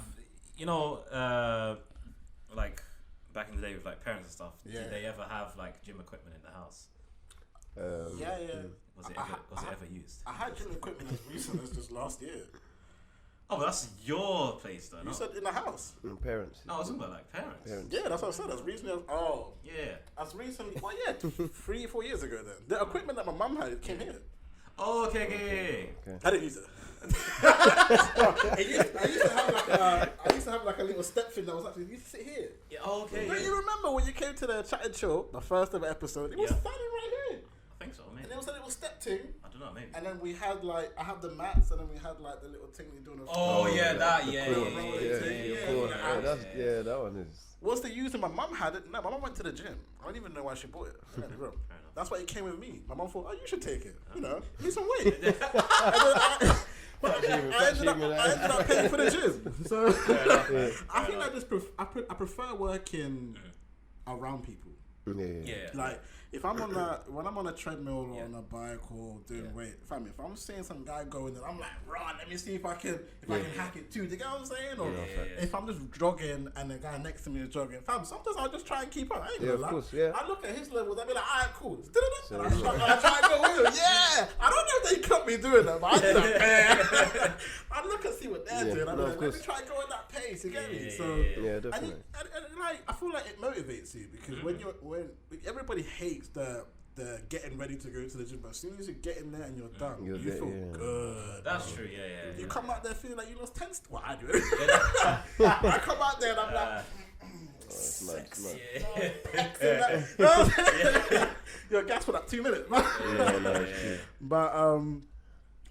you know, like back in the day with like parents and stuff, did they ever have like gym equipment in the house? Yeah. Was it ever used? I had gym equipment as recent as just last year. Oh, but that's your place, though. You said in the house. Parents. No, I was talking about like parents. Yeah, that's what I said. That's recently. That's recently. Well, yeah, 3-4 years ago. Then the equipment that my mum had came here. Oh, okay. I didn't use it. I used to have like a little step thing that was actually used to sit here. Yeah. Oh, okay. Don't you remember when you came to the Chat and Chill, the first ever episode? It was standing right here. I think so, maybe. And there was a little step thing. I don't know, maybe. And then we had like, I had the mats, and then we had like the little thing you doing. That one is. What's the use? My mum had it. No, my mum went to the gym. I don't even know why she bought it. That's why it came with me. My mum thought, oh, you should take it. You know, lose some weight. I ended up paying for the gym. So I think I prefer working around people. Yeah. Like if I'm on when I'm on a treadmill or on a bike or doing weight, if I'm seeing some guy going, then I'm like, run, let me see if I can hack it too. Do you get what I'm saying? Or if I'm just jogging and the guy next to me is jogging, sometimes I'll just try and keep up. I ain't gonna lie. Course, I look at his levels, I'll be like, alright, cool. And I try and go with him. Yeah. I don't know if they cut me doing that, but I do that. I look and see what they're doing. I'm like, let me try and go at that pace. You get me? So definitely. And like I feel like it motivates you because when everybody hates the getting ready to go to the gym, but as soon as you get in there and you're done, you feel good. That's true, yeah. You come out there feeling like you lost 10 Well, I do. I come out there and I'm like, sexy. You're gas for that 2 minutes. But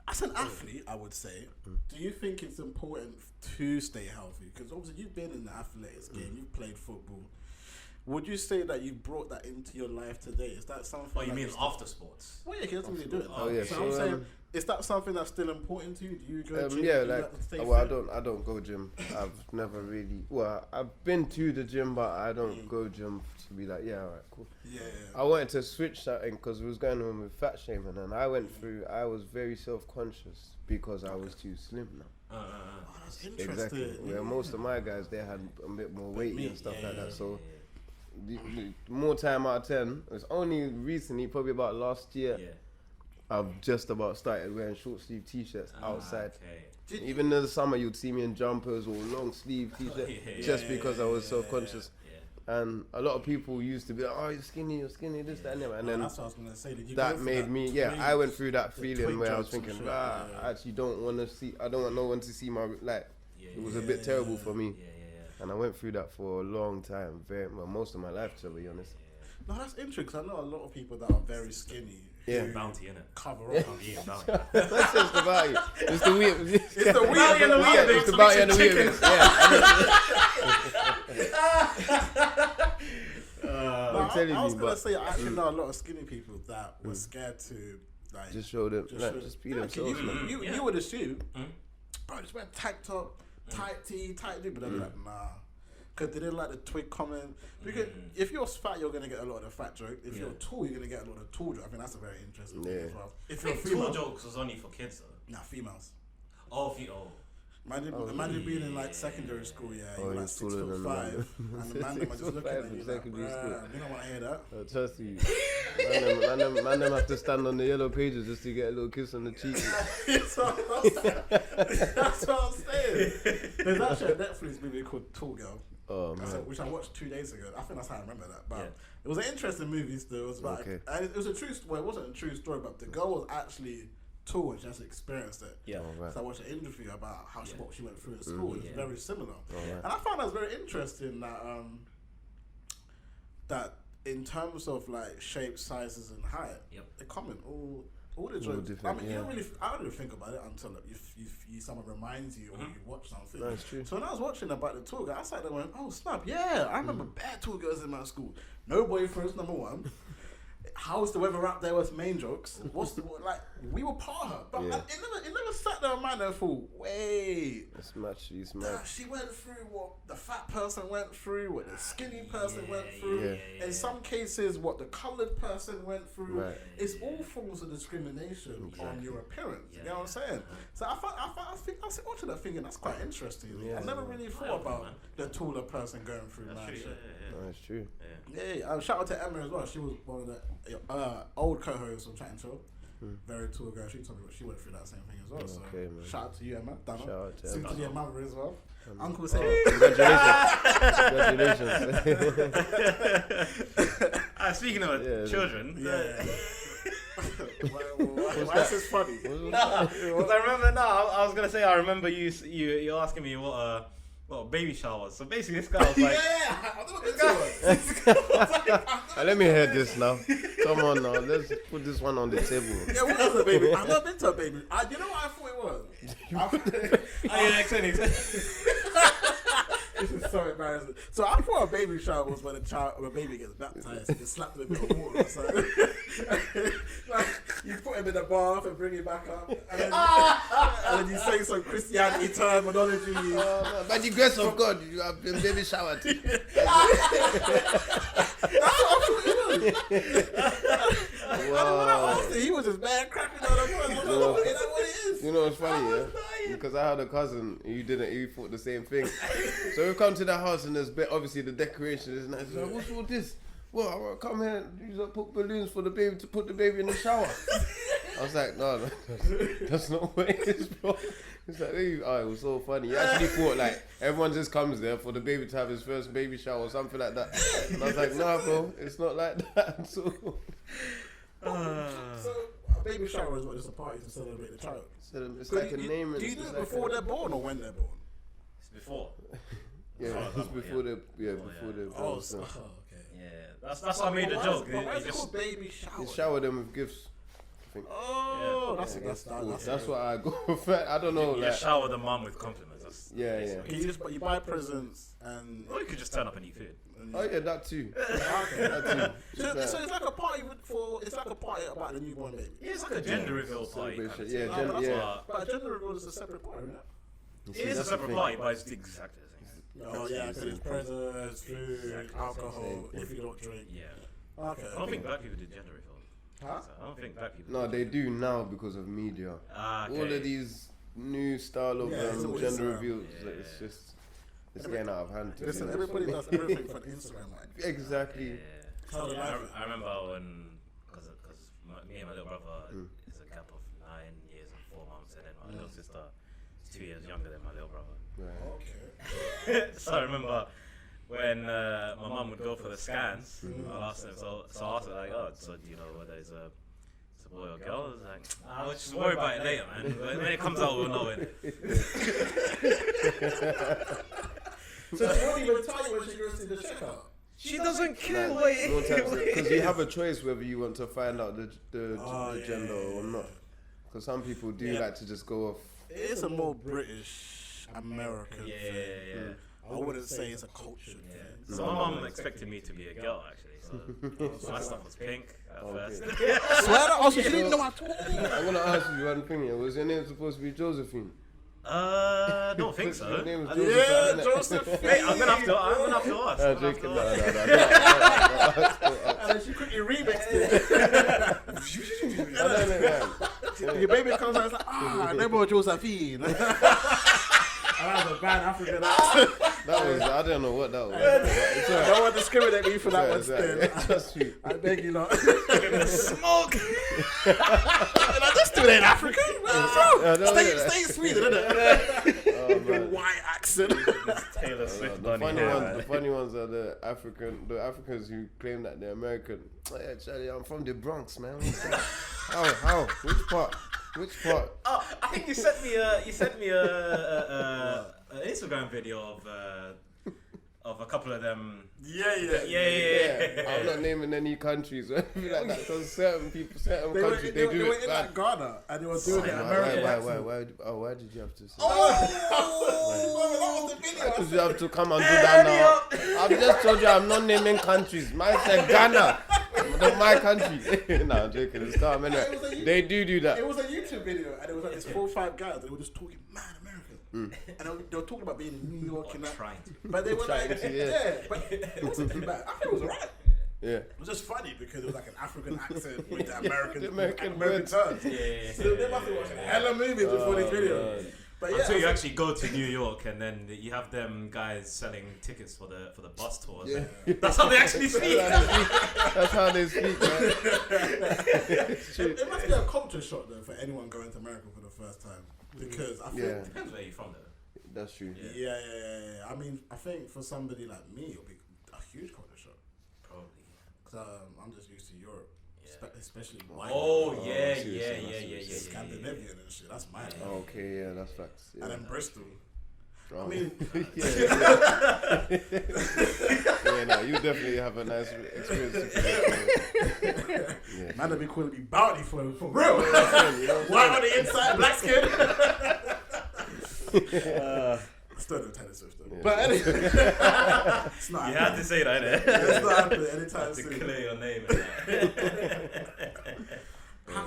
as an athlete, I would say, do you think it's important to stay healthy? Because obviously you've been in the athletics game, you've played football. Would you say that you brought that into your life today? Is that something? Oh, you mean after sports? Well, yeah, because that's what you do it. Oh, yeah. So I'm saying, is that something that's still important to you? Do you go gym? I don't go gym. I've never really. Well, I've been to the gym, but I don't go gym to be like, alright, cool. Yeah. I wanted to switch that in because we was going on with fat shaming, and I went through. I was very self-conscious because I was too slim now. That's interesting. Exactly. Where most of my guys, they had a bit more weight and stuff like that. So. The more time out of 10, it's only recently, probably about last year, I've just about started wearing short sleeve t-shirts outside. Even in the summer, you'd see me in jumpers or long sleeve t-shirts just because I was self-conscious. And a lot of people used to be like, oh, you're skinny, this, that, and that. And then that's what I was going to say. that made me, I went through that feeling where I was thinking, I actually don't want to see, I don't want no one to see my, like, it was a bit terrible for me. And I went through that for a long time, most of my life, to be honest. No, that's interesting because I know a lot of people that are very skinny. Bounty, innit? Cover up. That's just about you. It's the weird. It's the bounty and the weird. It's the bounty and the weird. I was gonna say I actually know a lot of skinny people that were scared to like just show them, just be themselves. You would assume, bro, just wear tank top. Tight tee, tight dude, but they're like, nah. Because they didn't like the twig comment. Because if you're fat, you're going to get a lot of the fat joke. If you're tall, you're going to get a lot of tall joke. I think that's a very interesting thing as well. If you're female, tall jokes was only for kids, though. Nah, females. Imagine being in like secondary school, you're like 6'5", and the man them are just looking at you like, you don't want to hear that. Trust you. Man them have to stand on the yellow pages just to get a little kiss on the cheek. That's what I'm saying. There's actually a Netflix movie called Tall Girl. Oh, man. Which I watched 2 days ago. I think that's how I remember that. But it was an interesting movie still. It was about, and it was a true story. Well, it wasn't a true story, but the girl was actually tall and she just experienced it. So I watched an interview about how what she went through at school. It's very similar. And I found that was very interesting that in terms of like shape, sizes, and height, they come in all the joints. I mean, you don't really. I don't really think about it until like, you someone reminds you or you watch something. That's true. So when I was watching about the tour girl, I sat there and went, "Oh snap! Yeah, I remember bad tour girls in my school. No boyfriends, number one. How's the weather out there with main jokes? What's the like? We were part of her, but it never sat there in my mind and thought, wait, it's much. She went through what the fat person went through, what the skinny person went through. In some cases, what the coloured person went through. Right. It's all forms of discrimination on your appearance. You know what I'm saying? So I was watching that thing, and that's quite interesting. I never really thought about the taller person going through that shit. That's true. Yeah, shout out to Emma as well. She was one of the old co-hosts of Chatting. Very tall girl. She told me she went through that same thing as well. So shout out to you, Emma. Shout out to Emma. To your mother as well. Uncle say congratulations. Speaking of children. Why is this funny? Because I remember I was gonna say I remember you asking me what a baby shower was. So basically, this guy was like, let me hear this now. Come on now, let's put this one on the table. Yeah, what was a baby? I've never been to a baby. You know what I thought it was? This is so embarrassing. So I thought a baby shower was when a baby gets baptized and you slap them in a bit of water. So like you put him in the bath and bring him back up, and then you say some Christianity terminology. By the grace of God, you have been baby showered. That's what I thought it was. Wow. He was just mad cracking on the front. Is that what it is? You know what's funny, because I had a cousin who thought the same thing. So we come to the house and there's obviously the decoration is nice. Like, what's all this? Well, I want to come here and put balloons for the baby to put the baby in the shower. I was like, no, that's not what it is, bro. It's like, it was so funny. You actually thought like everyone just comes there for the baby to have his first baby shower or something like that. And I was like, nah, bro, it's not like that. So a baby shower is not just a party to celebrate the child. It's like a name. Do you do it before they're born or when they're born? It's before. Yeah, it's before the Oh, so. Okay. Yeah, that's why I made the joke. Why is it called baby shower? You shower them with gifts. Oh, that's what I go for. I don't know. You just shower the mum with compliments. You buy presents and. Or you could just turn up and eat food. Oh yeah, that too. So it's like a party about the newborn baby. Yeah, it's like a gender reveal party. But a gender reveal is a separate party, right? It is a separate party, but it's exactly the same. Oh yeah, because it's presents, food, alcohol. If you don't drink. Yeah. Okay. I don't think black people do gender reveal. Huh? I don't think black people. No, they do now because of media. Okay. All of these new style of gender reveals, it's getting out of hand. Listen, everybody does everything for Instagram. Like. Exactly. Yeah. I remember when, because me and my little brother is a gap of 9 years and 4 months, and then my little sister is 2 years younger than my little brother. Right. Okay. So I remember when my mum would go for the scans, I asked her, so I asked her like, oh, so do you know whether it's a boy or girl? I was like, we'll just worry about it later, man. When it comes out, we'll know it. So she won't even tell you when she goes to the checkout. She doesn't care because you have a choice whether you want to find out the gender or not. Because some people do like to just go off. It is a more British American thing. Yeah. I wouldn't say it's a culture thing. So my mum expected me to be a girl actually. So my stuff was pink at first. Swear to also she didn't know at all. I'm gonna ask you one thing here. Was your name supposed to be Josephine? Don't think so. Your name was Joseph. Hey, I'm gonna have to ask. I'm joking. No. And then she quickly remixed it. Your baby comes out and it's like, name Josephine. That was a bad African accent. That was, I don't know what that was. Don't want to discriminate me for that one still. Trust me. I beg you not. Smoke. I just do that in Africa. Stay in Sweden, innit? Your white accent. Taylor Swift. The funny ones are the Africans who claim that they're American. Oh, yeah, Charlie, I'm from the Bronx, man. How? Which part? Oh, I think you sent me a Instagram video of a couple of them. Yeah. I'm not naming any countries or anything like that because certain countries they do were it in bad. like Ghana and they were doing it American accent. Why did you have to say Oh, that was the video. Why did you have to come and do that now? I've just told you I'm not naming countries. Mine said Ghana. Not my country. No, I'm joking. It's calm. Anyway, they do that. It was a YouTube video and it was like these 4 or 5 guys. They were just talking mad American. And they were talking about being in New York and that. But they were like, but it wasn't too bad. I think it was alright. Yeah. It was just funny because it was like an African accent with the American American terms. Yeah. So they must have watched hella movies before this video. But yeah, until you actually go to New York and then you have them guys selling tickets for the bus tours. Yeah. That's how they actually speak. That's how they speak, man. It must be a culture shock though for anyone going to America for the first time. Because I think it depends where you're from though. That's true. Yeah. I mean, I think for somebody like me, it'll be a huge culture shock. Probably. Because I'm just used to Europe, especially white. Scandinavian and shit. That's mine. Okay, yeah, that's facts. Yeah. And then Bristol. Oh. I mean, no, you definitely have a nice experience. Man, they'll be calling me bounty for real. White on the inside, black skin. Still no Taylor Swift though. Yeah. But anyway, it's not. You had to say that, innit? It's not happening anytime soon. To clear your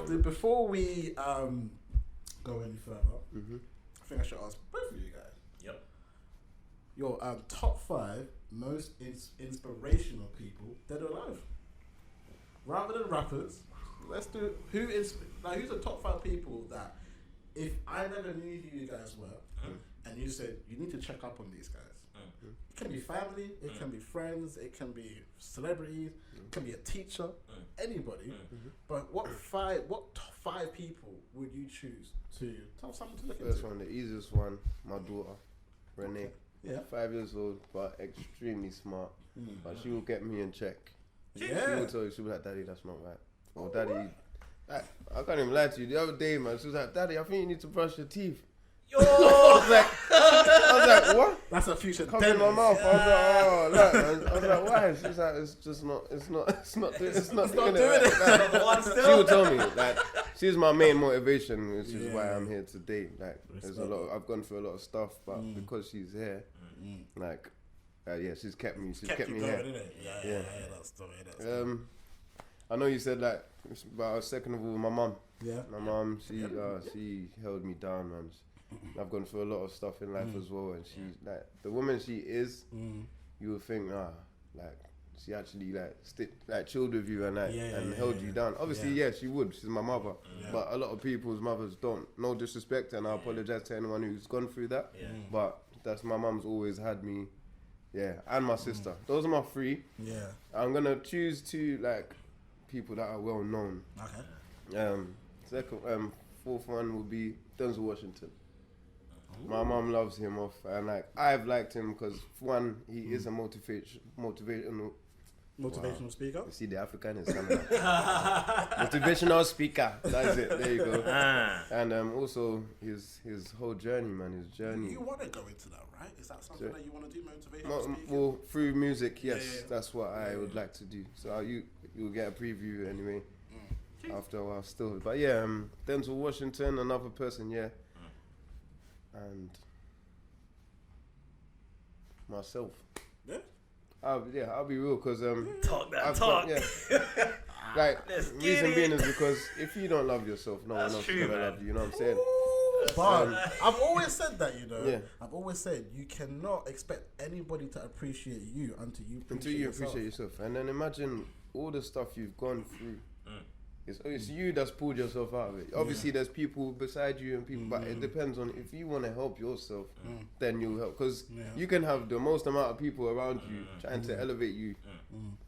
name. Before we go any further, I think I should ask both of you guys. Yep. Your top 5 most inspirational people dead or alive. Rather than rappers, let's do who's the top 5 people that if I never knew who you guys were and you said you need to check up on these guys. It can be family, it can be friends, it can be celebrities, it can be a teacher, anybody. But what top 5 people would you choose to tell someone to look into? First one, the easiest one, my daughter, Renee. Okay. Yeah. 5 years old, but extremely smart. But she will get me in check. Yeah. She will tell you, she'll be like, Daddy, that's not right. Or Daddy, I can't even lie to you. The other day, man, she was like, Daddy, I think you need to brush your teeth. Yo! I was like, what? That's a future Come in my mouth. I was like, oh, look. I was like, why? She's like, it's not doing it. She would tell me, like, she's my main motivation, which is why I'm here today. Like, there's I've gone through a lot of stuff, but because she's here, like, she's kept me going, here. Yeah, that's the way. I know you said like, but second of all, my mum. Yeah. My mum, she held me down, man. I've gone through a lot of stuff in life as well, and she like the woman she is. You would think, like she actually chilled with you and held you down. Obviously, she would. She's my mother, but a lot of people's mothers don't. No disrespect, and I apologize to anyone who's gone through that. But that's my mum's always had me. Yeah, and my sister. Those are my 3. Yeah. I'm gonna choose 2 like people that are well known. Okay. Second, 4th one would be Denzel Washington. My mum loves him off, and like I've liked him because one, he is a motivational speaker. You see, the African is coming. Motivational speaker. That's it. There you go. And also his whole journey, man. His journey. You want to go into that, right? Is that something that you want to do? Motivational speaking? Well, through music, yes. That's what I would like to do. So you'll get a preview anyway. After a while, still. But yeah, Denzel Washington, another person, and myself. Yeah. I'll be real, cause talk. Like reason being is because if you don't love yourself, no one else is gonna love you. You know what I'm saying? But I've always said that, I've always said you cannot expect anybody to appreciate you until you appreciate yourself. And then imagine all the stuff you've gone through. It's you that's pulled yourself out of it. Obviously, there's people beside you and people, but it depends on if you want to help yourself, then you'll help. Because you can have the most amount of people around you trying to elevate you,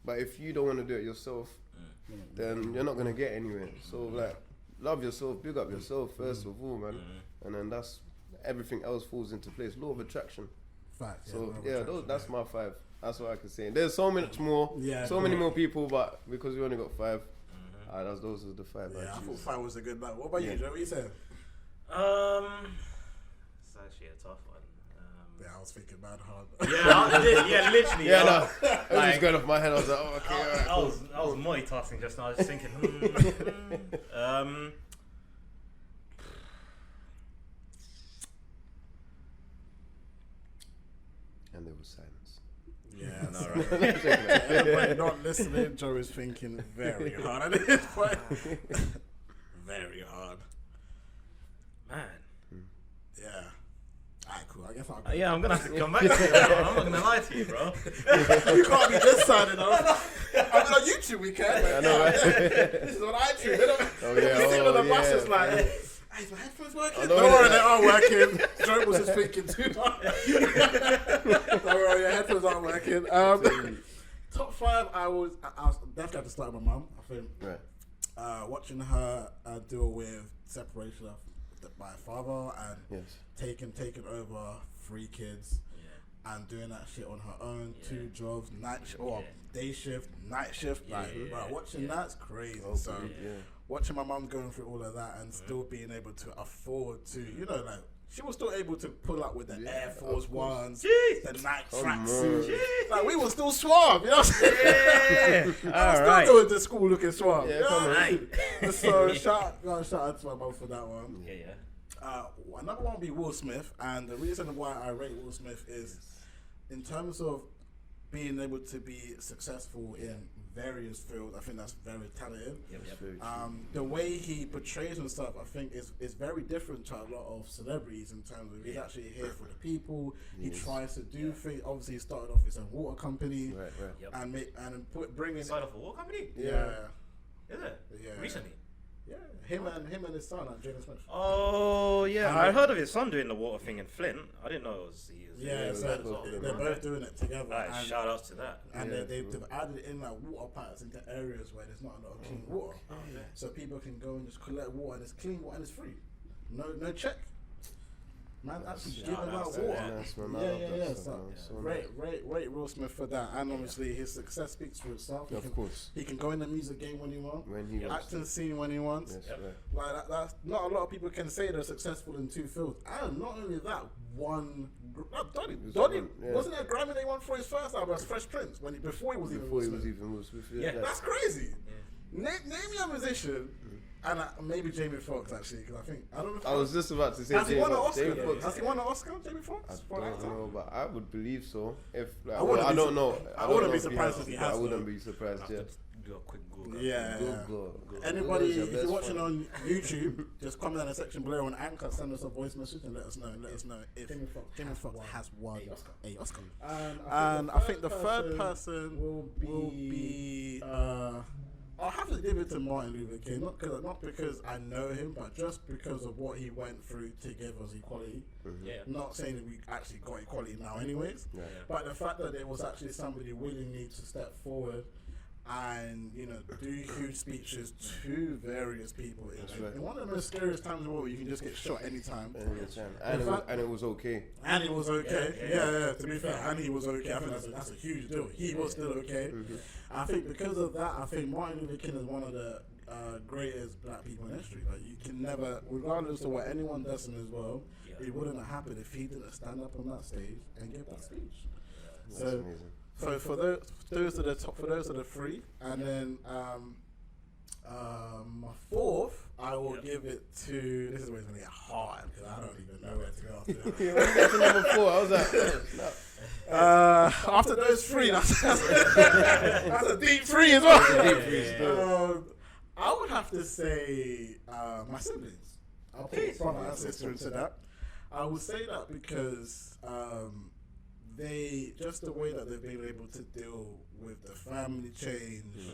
but if you don't want to do it yourself, then you're not gonna get anywhere. So like, love yourself, big up yourself first of all, man, and then everything else falls into place. Law of attraction. Fact. So that's my 5. That's what I can say. There's so much more, many more people, but because we only got 5. Those are the 5. Yeah, I thought 5 was a good night. What about you, Joe? What you saying? It's actually a tough one. Yeah, I was thinking mad hard. Literally. Yeah, no. It was just going off my head. I was like, oh, okay, alright. I was multitasking just now. I was just thinking. And there was silence. Yeah, No, right. Everybody not listening, Joe is thinking very hard at this point. Very hard. Man. Yeah. Alright, cool. I guess I'll go. Yeah, I'm gonna have to come back to you. I'm not gonna lie to you, bro. You can't be this side enough. I mean, on YouTube we can. I know, right? This is on iTunes. They don't. Oh, yeah. You see Oh, the yeah. buses like, hey, is my headphones working? I Don't know worry, that. they are working. Joe was just thinking too hard. Don't worry, your headphones aren't working. Top 5, I was definitely have to start with my mum. I think watching her deal with separation by father and taking over 3 kids and doing that shit on her own, 2 jobs, day shift, night shift. Watching that's crazy. So watching my mum going through all of that and still being able to afford to, she was still able to pull up with the Air Force Ones, the night tracksuit. Like, we were still suave, you know what I'm saying? I was still going to school looking suave. Yeah, come on. So shout out to my mum for that one. Yeah. Another one would be Will Smith, and the reason why I rate Will Smith is in terms of being able to be successful in various fields. I think that's very talented. The way he portrays himself, I think, is very different to a lot of celebrities in terms of he's actually here for the people. He tries to do things. Obviously, he started off his own water company, and bringing started off a water company. Yeah. Is it? Yeah. Recently. Yeah, him and his son, Jaden Smith. Oh yeah, I heard of his son doing the water thing in Flint. I didn't know it was. They're both doing it together. Right, shout outs to that. And they've added in like water pipes into areas where there's not a lot of clean water, so people can go and just collect water and it's clean water and it's free, no check. Man, actually giving out water. So rate Will Smith for that, and obviously his success speaks for itself. Of course, he can go in the music game when he wants, acting scene when he wants. Yes, that's not a lot of people can say they're successful in 2 fields, and not only that, Donnie wasn't it a Grammy they won for his first album as Fresh Prince before he was even Will Smith? That's crazy. Name your musician. And maybe Jamie Foxx actually, because I don't know. I was just about to say has he won an Oscar? Jamie Foxx. Has he won an Oscar, Jamie Foxx? I don't know, but I would believe so. If I don't know. I wouldn't be surprised if he has. I wouldn't be surprised. Yeah. Do a quick Google. Google. Anybody, if you're watching on YouTube, just comment in the section below on Anchor, send us a voice message and let us know if Jamie Foxx has won a Oscar. And I think the third person will be. I'll have to give it to Martin Luther King, not because I know him, but just because of what he went through to give us equality. Not saying that we actually got equality now anyways, but the fact that there was actually somebody willingly to step forward and do huge speeches to various people in one of the most scariest times in the world. You can just get shot anytime. And it was okay. And it was okay. Yeah. To be fair, and he was okay. I think that's a huge deal. He was still okay. I think because of that, I think Martin Luther King is one of the greatest black people in history. Like, you can never, regardless of what anyone does in his world, it wouldn't have happened if he didn't stand up on that stage and give that speech. That's amazing. So for those are the top. For those are the 3, and then my 4th, I will give it to. This is where it's gonna get hard because I don't even know where to go after that. When you got to number 4, I was like, after those 3, that's a deep 3 as well. I would have to say my siblings. I'll put brother and sister into that. I would say that because they just the way that they've been able to deal with the family change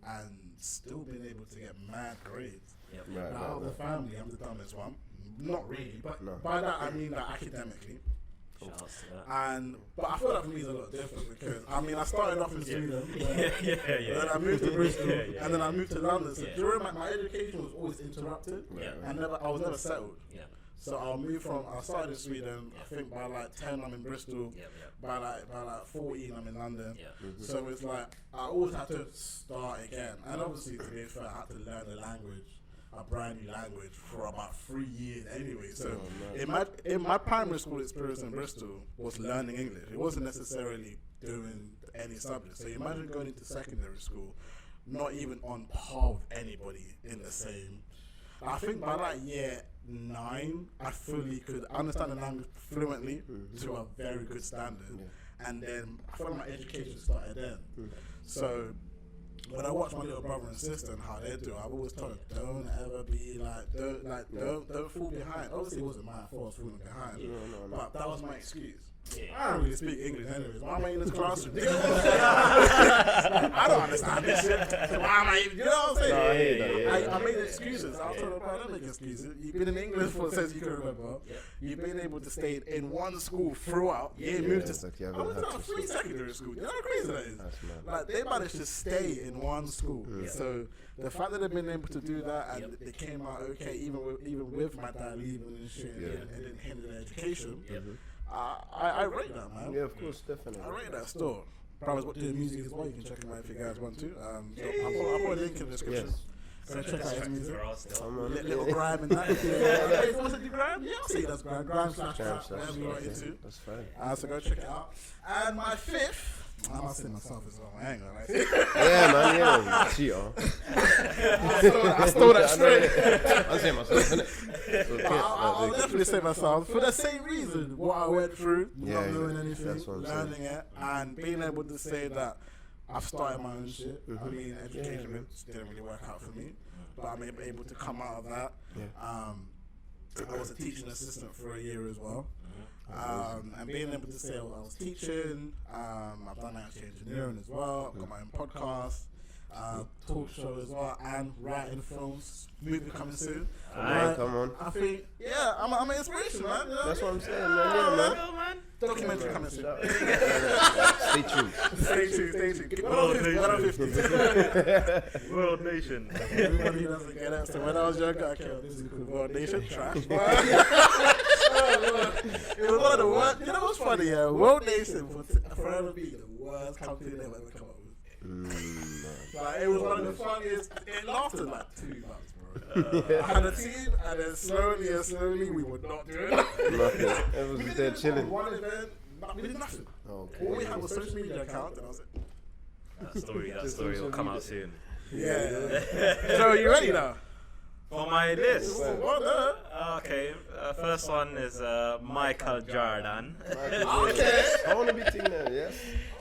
and still been able to get mad grades. Out of the family, I'm the dumbest one. Not really, but by that I mean that academically. Shout out to that. But I feel that for me is a lot different because I started off in Sweden. Then I moved to Bristol, and then I moved to London. So during my education was always interrupted. I was never settled. So I started in Sweden, I think by like 10 I'm in Bristol, by like 14 I'm in London. So it's like, I always had to start again. And obviously, to be fair, I had to learn the language a brand new language for about 3 years anyway. So in my primary school experience in Bristol was learning English. It wasn't necessarily doing any subjects. So you imagine going into secondary school, not even on par with anybody in the same. I think by that year 9, I fully could understand the language fluently to a very good standard. And then I felt my education started then. So when I watch my little brother and sister and how they do, I've always told them, don't ever be don't fall behind. Obviously, it wasn't my fault I was falling behind, but that was my excuse. I don't really speak English anyways. Why am I in this classroom? I don't understand this shit. So why am I? You know what I'm saying? I made excuses. I was told, I don't make excuses. You've been in English for since you can remember. You've been able to stay in one school throughout. You moved to. I went to 3 secondary schools. You know how crazy that is? Like they managed to stay in one school. So the fact that they've been able to do that and they came out okay, even with my dad leaving and shit, and didn't hinder their education. I rate that, man. Yeah, of course, definitely. I rate that store. Brothers doing music as well. You can check him out if you guys want to. I'll put a link in the description. So check out his music. Little grime and that. If you want to do grime, yeah, I'll say that's grime. Grime / trap, whatever you want into. That's fine. So go check it out. And my 5th. I must say myself as well. I ain't gonna lie. Yeah, man, yeah, cheater. I stole that straight. I'll say myself, innit? I'll definitely say myself for the same reason. What I went through, not knowing anything, learning it, and being able to say that I've started my own shit. I mean, education didn't really work out for me, but I'm able to come out of that. I was a teaching assistant for a year as well. And being able to say I was teaching, I've done actually engineering as well, I've got my own podcast, talk show as well, and writing films, movie coming soon. Come on. I think, I'm an inspiration, man. You know That's what I'm saying, man. Yeah, man. Documentary coming soon. Stay tuned. Stay tuned. World 50. World Nation. Everybody doesn't get it. So when I was younger, I came, this is called World Nation. Trash. It was one of the worst. You know what's funny? Yeah, World Nation would forever be the worst company they've ever come up with. Like, it was one of the funniest. It lasted like 2 months, bro. I had a team, and then slowly, we would not do it. Nothing. It was there chilling. One event, we did nothing. Okay. All we had was social media account, and I was like, That story will come out soon. yeah. So, are you ready now? For my list. Well, Okay, first one is Michael Jordan. okay. I want to be team there, yes.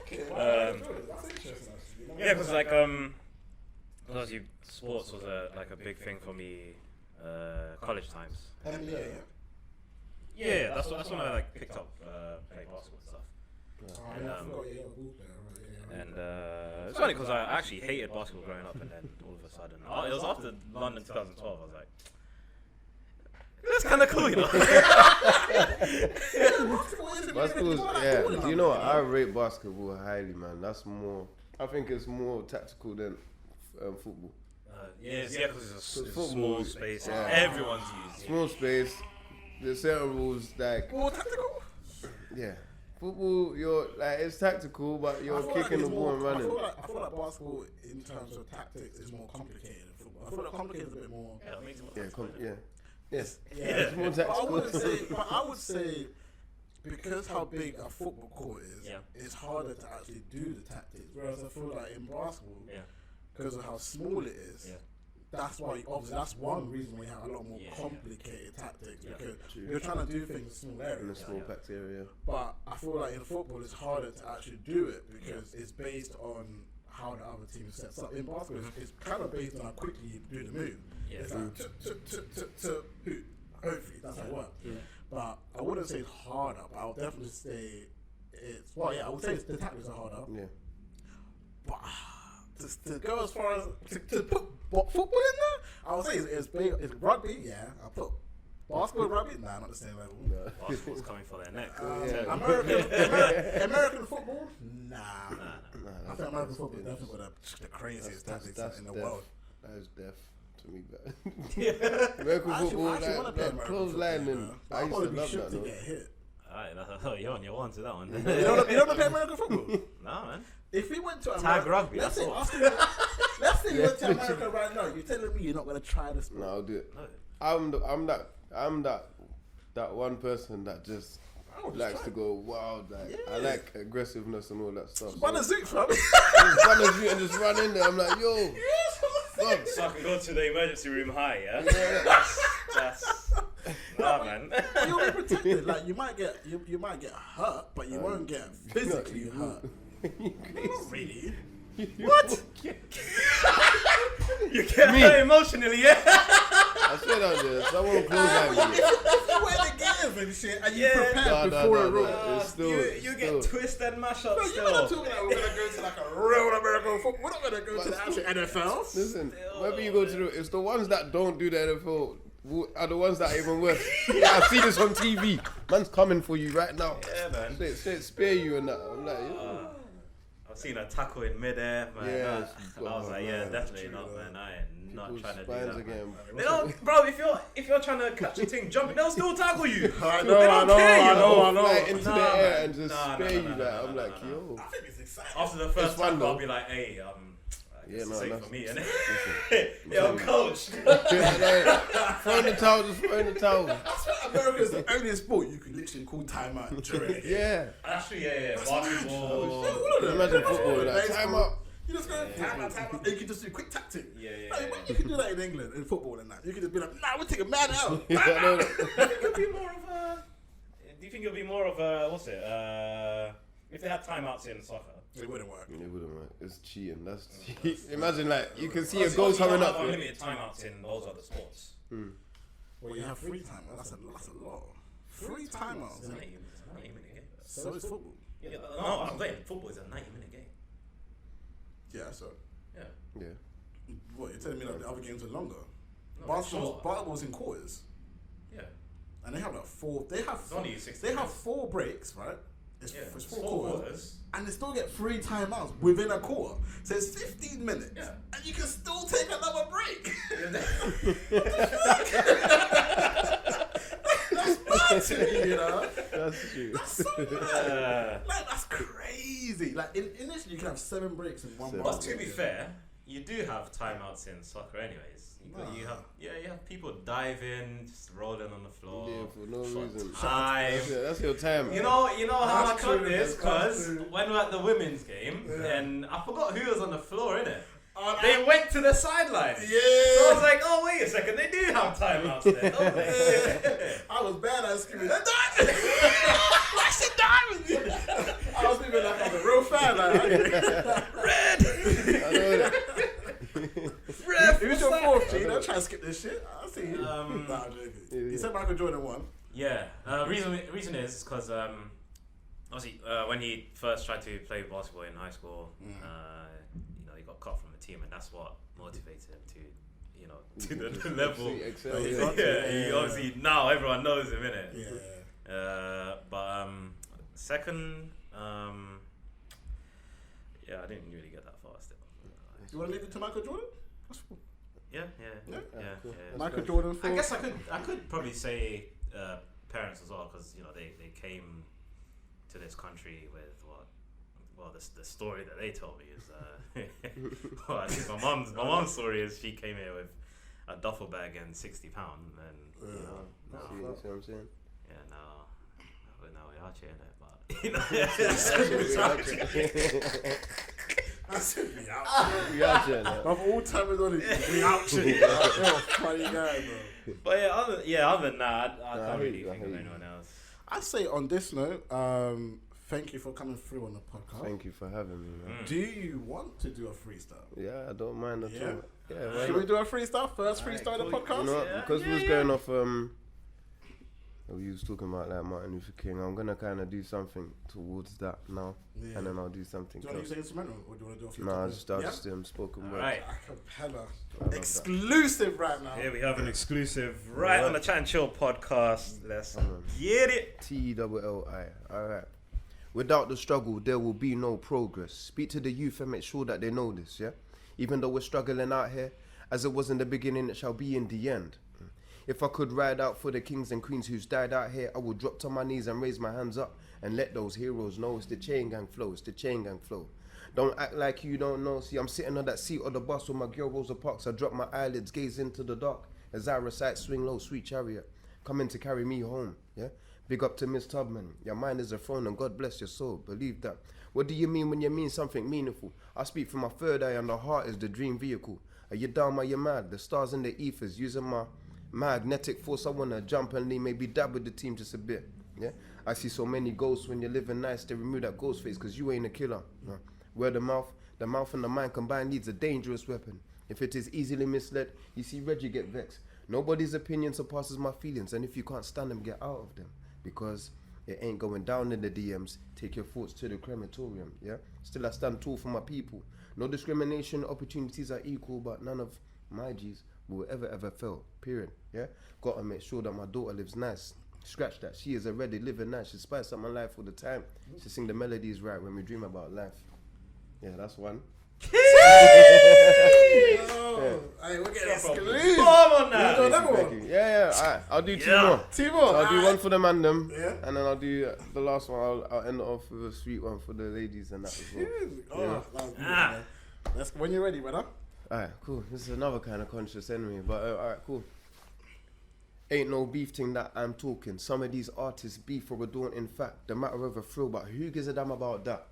That's interesting, actually. Yeah, because like obviously sports was a big thing for me, college times. NBA, Yeah, that's when I like picked up playing basketball and stuff. And it's funny because I actually hated basketball growing up, and then all of a sudden, it was after London 2012. I was like, that's kind of cool, you know. Basketball's, yeah. Do you know what? I rate basketball highly, man. That's more. I think it's more tactical than football. Because it's a Football, small space. yeah. Everyone's using. Small space. There's certain rules like More tactical? yeah. Football, you're like it's tactical, but you're kicking the ball and running. I feel like basketball, in terms of tactics, is more complicated than football. I feel like complicated is a bit more. Yeah, it makes it more Yeah, tactical. yes. Yeah, It's more tactical. I would say, because how big a football court is, Yeah. it's harder to actually do the tactics. Whereas I feel like in basketball, Yeah. because of how small it is, Yeah. that's why obviously that's one reason we have a lot more complicated tactics, because you're trying to do things in small In a areas. small packed area. But I feel like in football it's harder to actually do it because it's based on how the other team sets up. In basketball, it's kind of based on how quickly you do the move. Yeah. It's like to hoop. Hopefully that's how it works. Yeah. But I wouldn't say it's harder. But I would definitely say it's I would say the tactics are harder. Yeah. But to go as far as to put football in there, I would say it's rugby. Yeah, I put basketball and rugby. Nah, not the same level. Basketball's coming for their neck. American football? Nah. I think American football is definitely the craziest tactics in the world. That is death to me. Yeah. American I football, actually want to play like American close football, lining. I used to probably be love shook that to though. get hit. Alright, you're on to that one. You don't play American football? Nah, man. If we went to Tag rugby, let's that's say all. let's say say you went to America right now. You're telling me you're not gonna try this? No, I'll do it. I'm that one person that just likes to go wild. Like I like aggressiveness and all that stuff. Run a zoot, fam. Run a zoot and just run in there. I'm like, yo. So I can go to the emergency room high, yeah? That's nah, man. You'll be protected. Like you might get hurt, but you won't get physically hurt. Not really. What? You get hurt emotionally, yeah? I swear that there. Someone will close at me. If you wear the gears and shit, and you prepare before a room, you get twist and mash up. You're not talking like we're gonna go to like a real American football. We're not gonna go to the actual NFL. Listen, whenever you go to it's the ones that don't do the NFL are the ones that are even worse. I see this on TV. Man's coming for you right now. Yeah, man. Straight spare you and that. I'm like, I've seen a tackle in midair, man. Yeah, and I was like, definitely not, man. I am not trying to do that. Again. They don't, bro. If you're trying to catch a thing jumping, they'll still tackle you. I know. Fly into the air and just spare you that. I'm like, yo. I think it's exciting. After the first tackle, I'll be like, hey, it's safe for me, innit? Yo, coach. Throw in the towel, just throw in the towel. That's why America's the only sport you can literally call timeout during the game. Yeah. Actually, yeah. Basketball. Imagine football, like, time up. You just go time out. You can just do quick tactic. Yeah. You can do that in England, in football and that. You can just be like, nah, we'll take a man out. Do you think it'll be more of a, what's it? If they had timeouts in soccer. It wouldn't work. It's cheating. That's cheating. Imagine like you can see a goal coming up. Unlimited timeouts in those other sports. Well, you have free timeouts. That's a lot. Free timeouts. It's a 90-minute game. So is football. Yeah, no, I'm saying football is a 90-minute game. Yeah, so. Yeah. What, you're telling me like the other games are longer? No, Basketball's in quarters. Yeah. And they have like four. They have only 60 have 4 breaks, right? It's 4 quarters. And they still get 3 timeouts within a quarter. So it's 15 minutes. Yeah. And you can still take another break. That's bad to me, you know? That's true. That's so bad. Like, that's crazy. Like, in this, you can have 7 breaks in one But to be fair, you do have timeouts in soccer anyways. You have people diving, just rolling on the floor. Yeah, for no reason. Time. That's your time. You know how I cut this? Because when we're at the women's game, and I forgot who was on the floor, innit? They went to the sideline. Yeah. So I was like, oh, wait a second, they do have timeouts there, don't they? I was bad at screaming, why she diving? I was even like, I was a real fan. Like, red! I know that. Who's your 4th, G? Don't try to skip this shit. I see you. I'm joking. You said Michael Jordan won. Yeah. Reason is because obviously when he first tried to play basketball in high school, he got cut from the team, and that's what motivated him to the level. He obviously now everyone knows him, innit? Yeah. But second, I didn't really get that far still. You want to leave it to Michael Jordan? That's cool. Yeah. Cool. Michael Jordan. I guess I could probably say parents as well, because they came to this country with the story that they told me is well, at least my mom's story is she came here with a duffel bag and £60 and see what I'm saying? Yeah, now we are cheering it, but That's it, we out. We out here now. Of all terminology, we out here. Funny guy, bro. But other than that, I can't really think of anyone else. I say on this note, thank you for coming through on the podcast. Thank you for having me, man. Do you want to do a freestyle? Yeah, I don't mind at all. Yeah, should we do a freestyle? First freestyle of the podcast? You know what? Because we was going off, we was talking about like Martin Luther King. I'm gonna kind of do something towards that now, and then I'll do something. Do you want to use instrumental, or do you want to do a few? Nah, I'll just do spoken word. Right, acapella, exclusive right now. Here we have an exclusive right on the Chat and Chill podcast. Let's get it. TLLI. All right. Without the struggle, there will be no progress. Speak to the youth and make sure that they know this, yeah? Even though we're struggling out here, as it was in the beginning, it shall be in the end. If I could ride out for the kings and queens who's died out here, I would drop to my knees and raise my hands up and let those heroes know it's the chain gang flow, it's the chain gang flow. Don't act like you don't know. See, I'm sitting on that seat of the bus with my girl Rosa Parks. I drop my eyelids, gaze into the dark as I recite, swing low, sweet chariot, coming to carry me home. Yeah, big up to Miss Tubman. Your mind is a throne and God bless your soul. Believe that. What do you mean when you mean something meaningful? I speak from my third eye and the heart is the dream vehicle. Are you down, are you mad? The stars in the ethers using my magnetic force. I wanna jump and lean, maybe dab with the team just a bit. Yeah, I see so many ghosts when you're living nice. They remove that ghost face cause you ain't a killer. No. Where the mouth and the mind combined needs a dangerous weapon. If it is easily misled, you see Reggie get vexed. Nobody's opinion surpasses my feelings, and if you can't stand them, get out of them. Because it ain't going down in the DMs. Take your thoughts to the crematorium, yeah? Still I stand tall for my people. No discrimination, opportunities are equal, but none of my G's will ever fail, period, yeah? Gotta make sure that my daughter lives nice. Scratch that, she is already living nice. She spices up my life all the time. She sing the melodies right when we dream about life. Yeah, that's one. Hey, we're getting exclusive. Come on now. Thank you. Yeah, alright. I'll do two more. Two more. So I'll do one for the man them, Yeah. and then I'll do the last one. I'll end it off with a sweet one for the ladies and that as well. Oh, that was good, man. When you're ready, brother. Alright, cool. This is another kind of conscious anyway, but alright, cool. Ain't no beef thing that I'm talking. Some of these artists beef for a daunting fact. The matter of a thrill, but who gives a damn about that?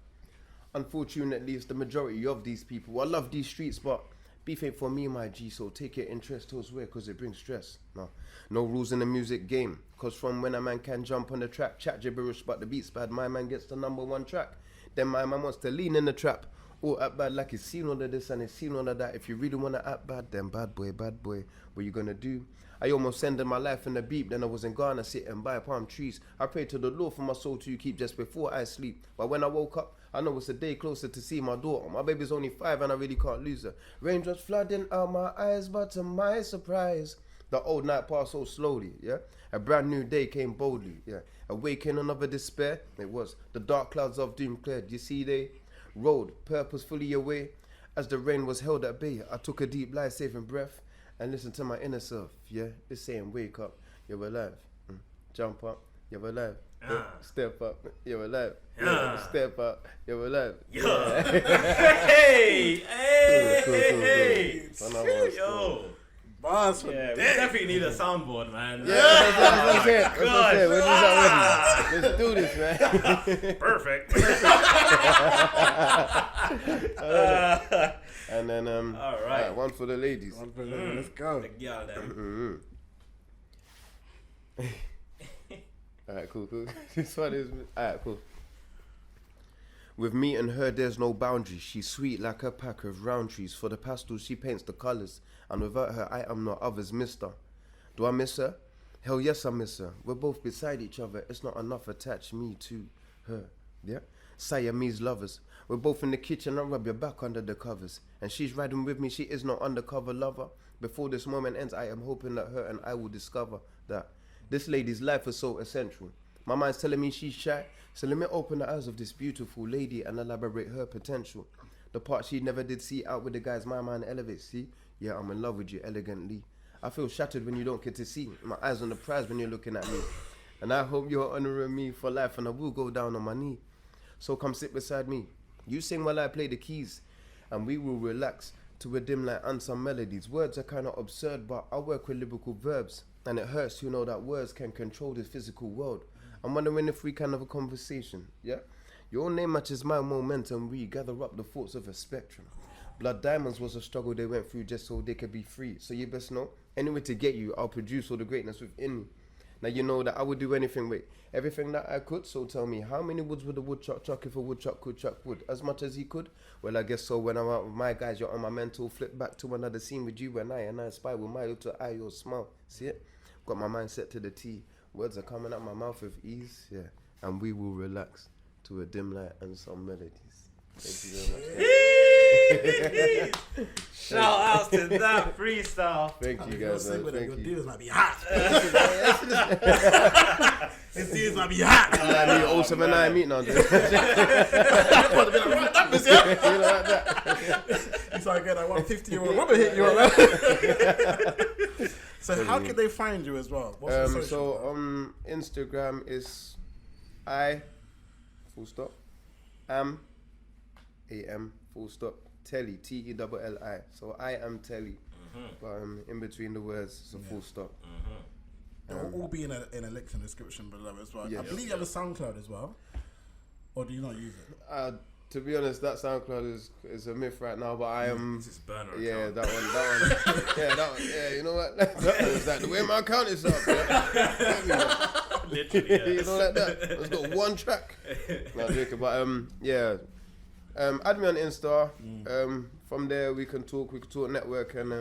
Unfortunately, it's the majority of these people. I love these streets, but beef ain't for me, my G, so take your interest elsewhere, cause it brings stress. No rules in the music game, cause from when a man can jump on the track, chat gibberish, but the beat's bad, my man gets the #1 track. Then my man wants to lean in the trap, or act bad like he's seen all of this and he's seen all of that. If you really wanna act bad, then bad boy, what you gonna do? I almost ended my life in the beep, then I was in Ghana sitting by palm trees. I prayed to the Lord for my soul to keep just before I sleep. But when I woke up, I know it's a day closer to see my daughter. My baby's only 5 and I really can't lose her. Raindrops flooding out my eyes, but to my surprise, the old night passed so slowly, yeah? A brand new day came boldly, yeah? Awakening of a despair, it was. The dark clouds of doom cleared. You see, they rode purposefully away. As the rain was held at bay, I took a deep life-saving breath and listened to my inner self, yeah? It's saying, wake up, you're alive. Jump up, you're alive. Step up, you're alive. Step up, you're alive. Yeah. Hey, Cool. yo. Bars for Yeah, we definitely need a soundboard, man. Yeah, that's it. We're ready. Let's do this, man. Perfect. And then, all right. one for the ladies. Let's go. Yeah, then. Alright, cool. This one is alright, cool. With me and her, there's no boundaries. She's sweet like a pack of round trees. For the pastels, she paints the colors. And without her, I am not others, mister. Do I miss her? Hell yes, I miss her. We're both beside each other. It's not enough. Attach me to her. Yeah? Siamese lovers. We're both in the kitchen. I rub your back under the covers. And she's riding with me. She is no undercover lover. Before this moment ends, I am hoping that her and I will discover that this lady's life is so essential. My mind's telling me she's shy, so let me open the eyes of this beautiful lady and elaborate her potential. The part she never did see out with the guys my mind elevates, see? Yeah, I'm in love with you elegantly. I feel shattered when you don't get to see. My eyes on the prize when you're looking at me. And I hope you're honoring me for life and I will go down on my knee. So come sit beside me. You sing while I play the keys. And we will relax to a dim light and some melodies. Words are kind of absurd, but I work with lyrical verbs. And it hurts to know that words can control this physical world. I'm wondering if we can have a conversation, yeah? Your name matches my momentum. We gather up the thoughts of a spectrum. Blood Diamonds was a struggle they went through just so they could be free. So you best know, anyway to get you, I'll produce all the greatness within me. Now you know that I would do anything with everything that I could. So tell me, how many woods would a woodchuck chuck if a woodchuck could chuck wood? As much as he could? Well, I guess so. When I'm out with my guys, you're on my mental. Flip back to another scene with you and I spy with my little eye, your smile. See it? Got my mind set to the T. Words are coming out my mouth with ease, yeah. And we will relax to a dim light and some melodies. Thank you very much. Shout out to that freestyle. Thank you guys, man. Thank Your you. dudes might be hot. These dudes might be hot. I need 079 meet now, dude. You know, like that. You start getting that 150-year-old rubber hit you on. So how can they find you as well? What's the social? So on Instagram is I, full stop, am AM full stop Telli Telli. So I am Telli, but in between the words it's a full stop. They'll all be in a link in the description below as well. Yes. I believe you have a SoundCloud as well, or do you not use it? To be honest, that SoundCloud is a myth right now, but I am. It's his burner Yeah, account. that one. Yeah, that one. Yeah, you know what? That was like the way my account is up. Yeah. Literally, yeah. You know, like that. It's got one track. Not joking, but yeah. Add me on Insta. From there we can talk network, and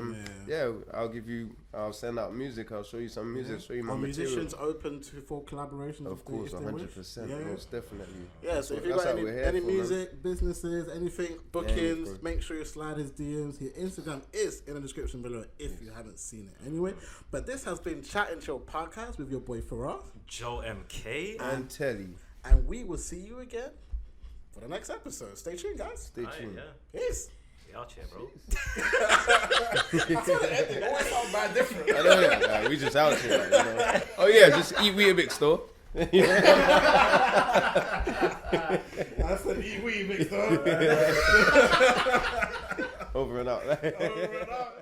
I'll send out music. I'll show you some music. Show you my Are material. musicians open for collaborations? Of course, 100%, most definitely. Yeah, so if you've got any music, businesses, anything, bookings, make sure you slide his DMs. His Instagram is in the description below if you haven't seen it anyway. But this has been Chat and Chill Podcast with your boy Firahs Joe MK and Telli. And we will see you again for the next episode. Stay tuned, guys. Stay tuned. Yeah. Peace. We out here, bro. I thought the ending always sound bad different. I know, yeah, we just out here. Like, you know. Oh yeah, just eat weetabix though. That's an e-wee mix though. Over and out. Over and out.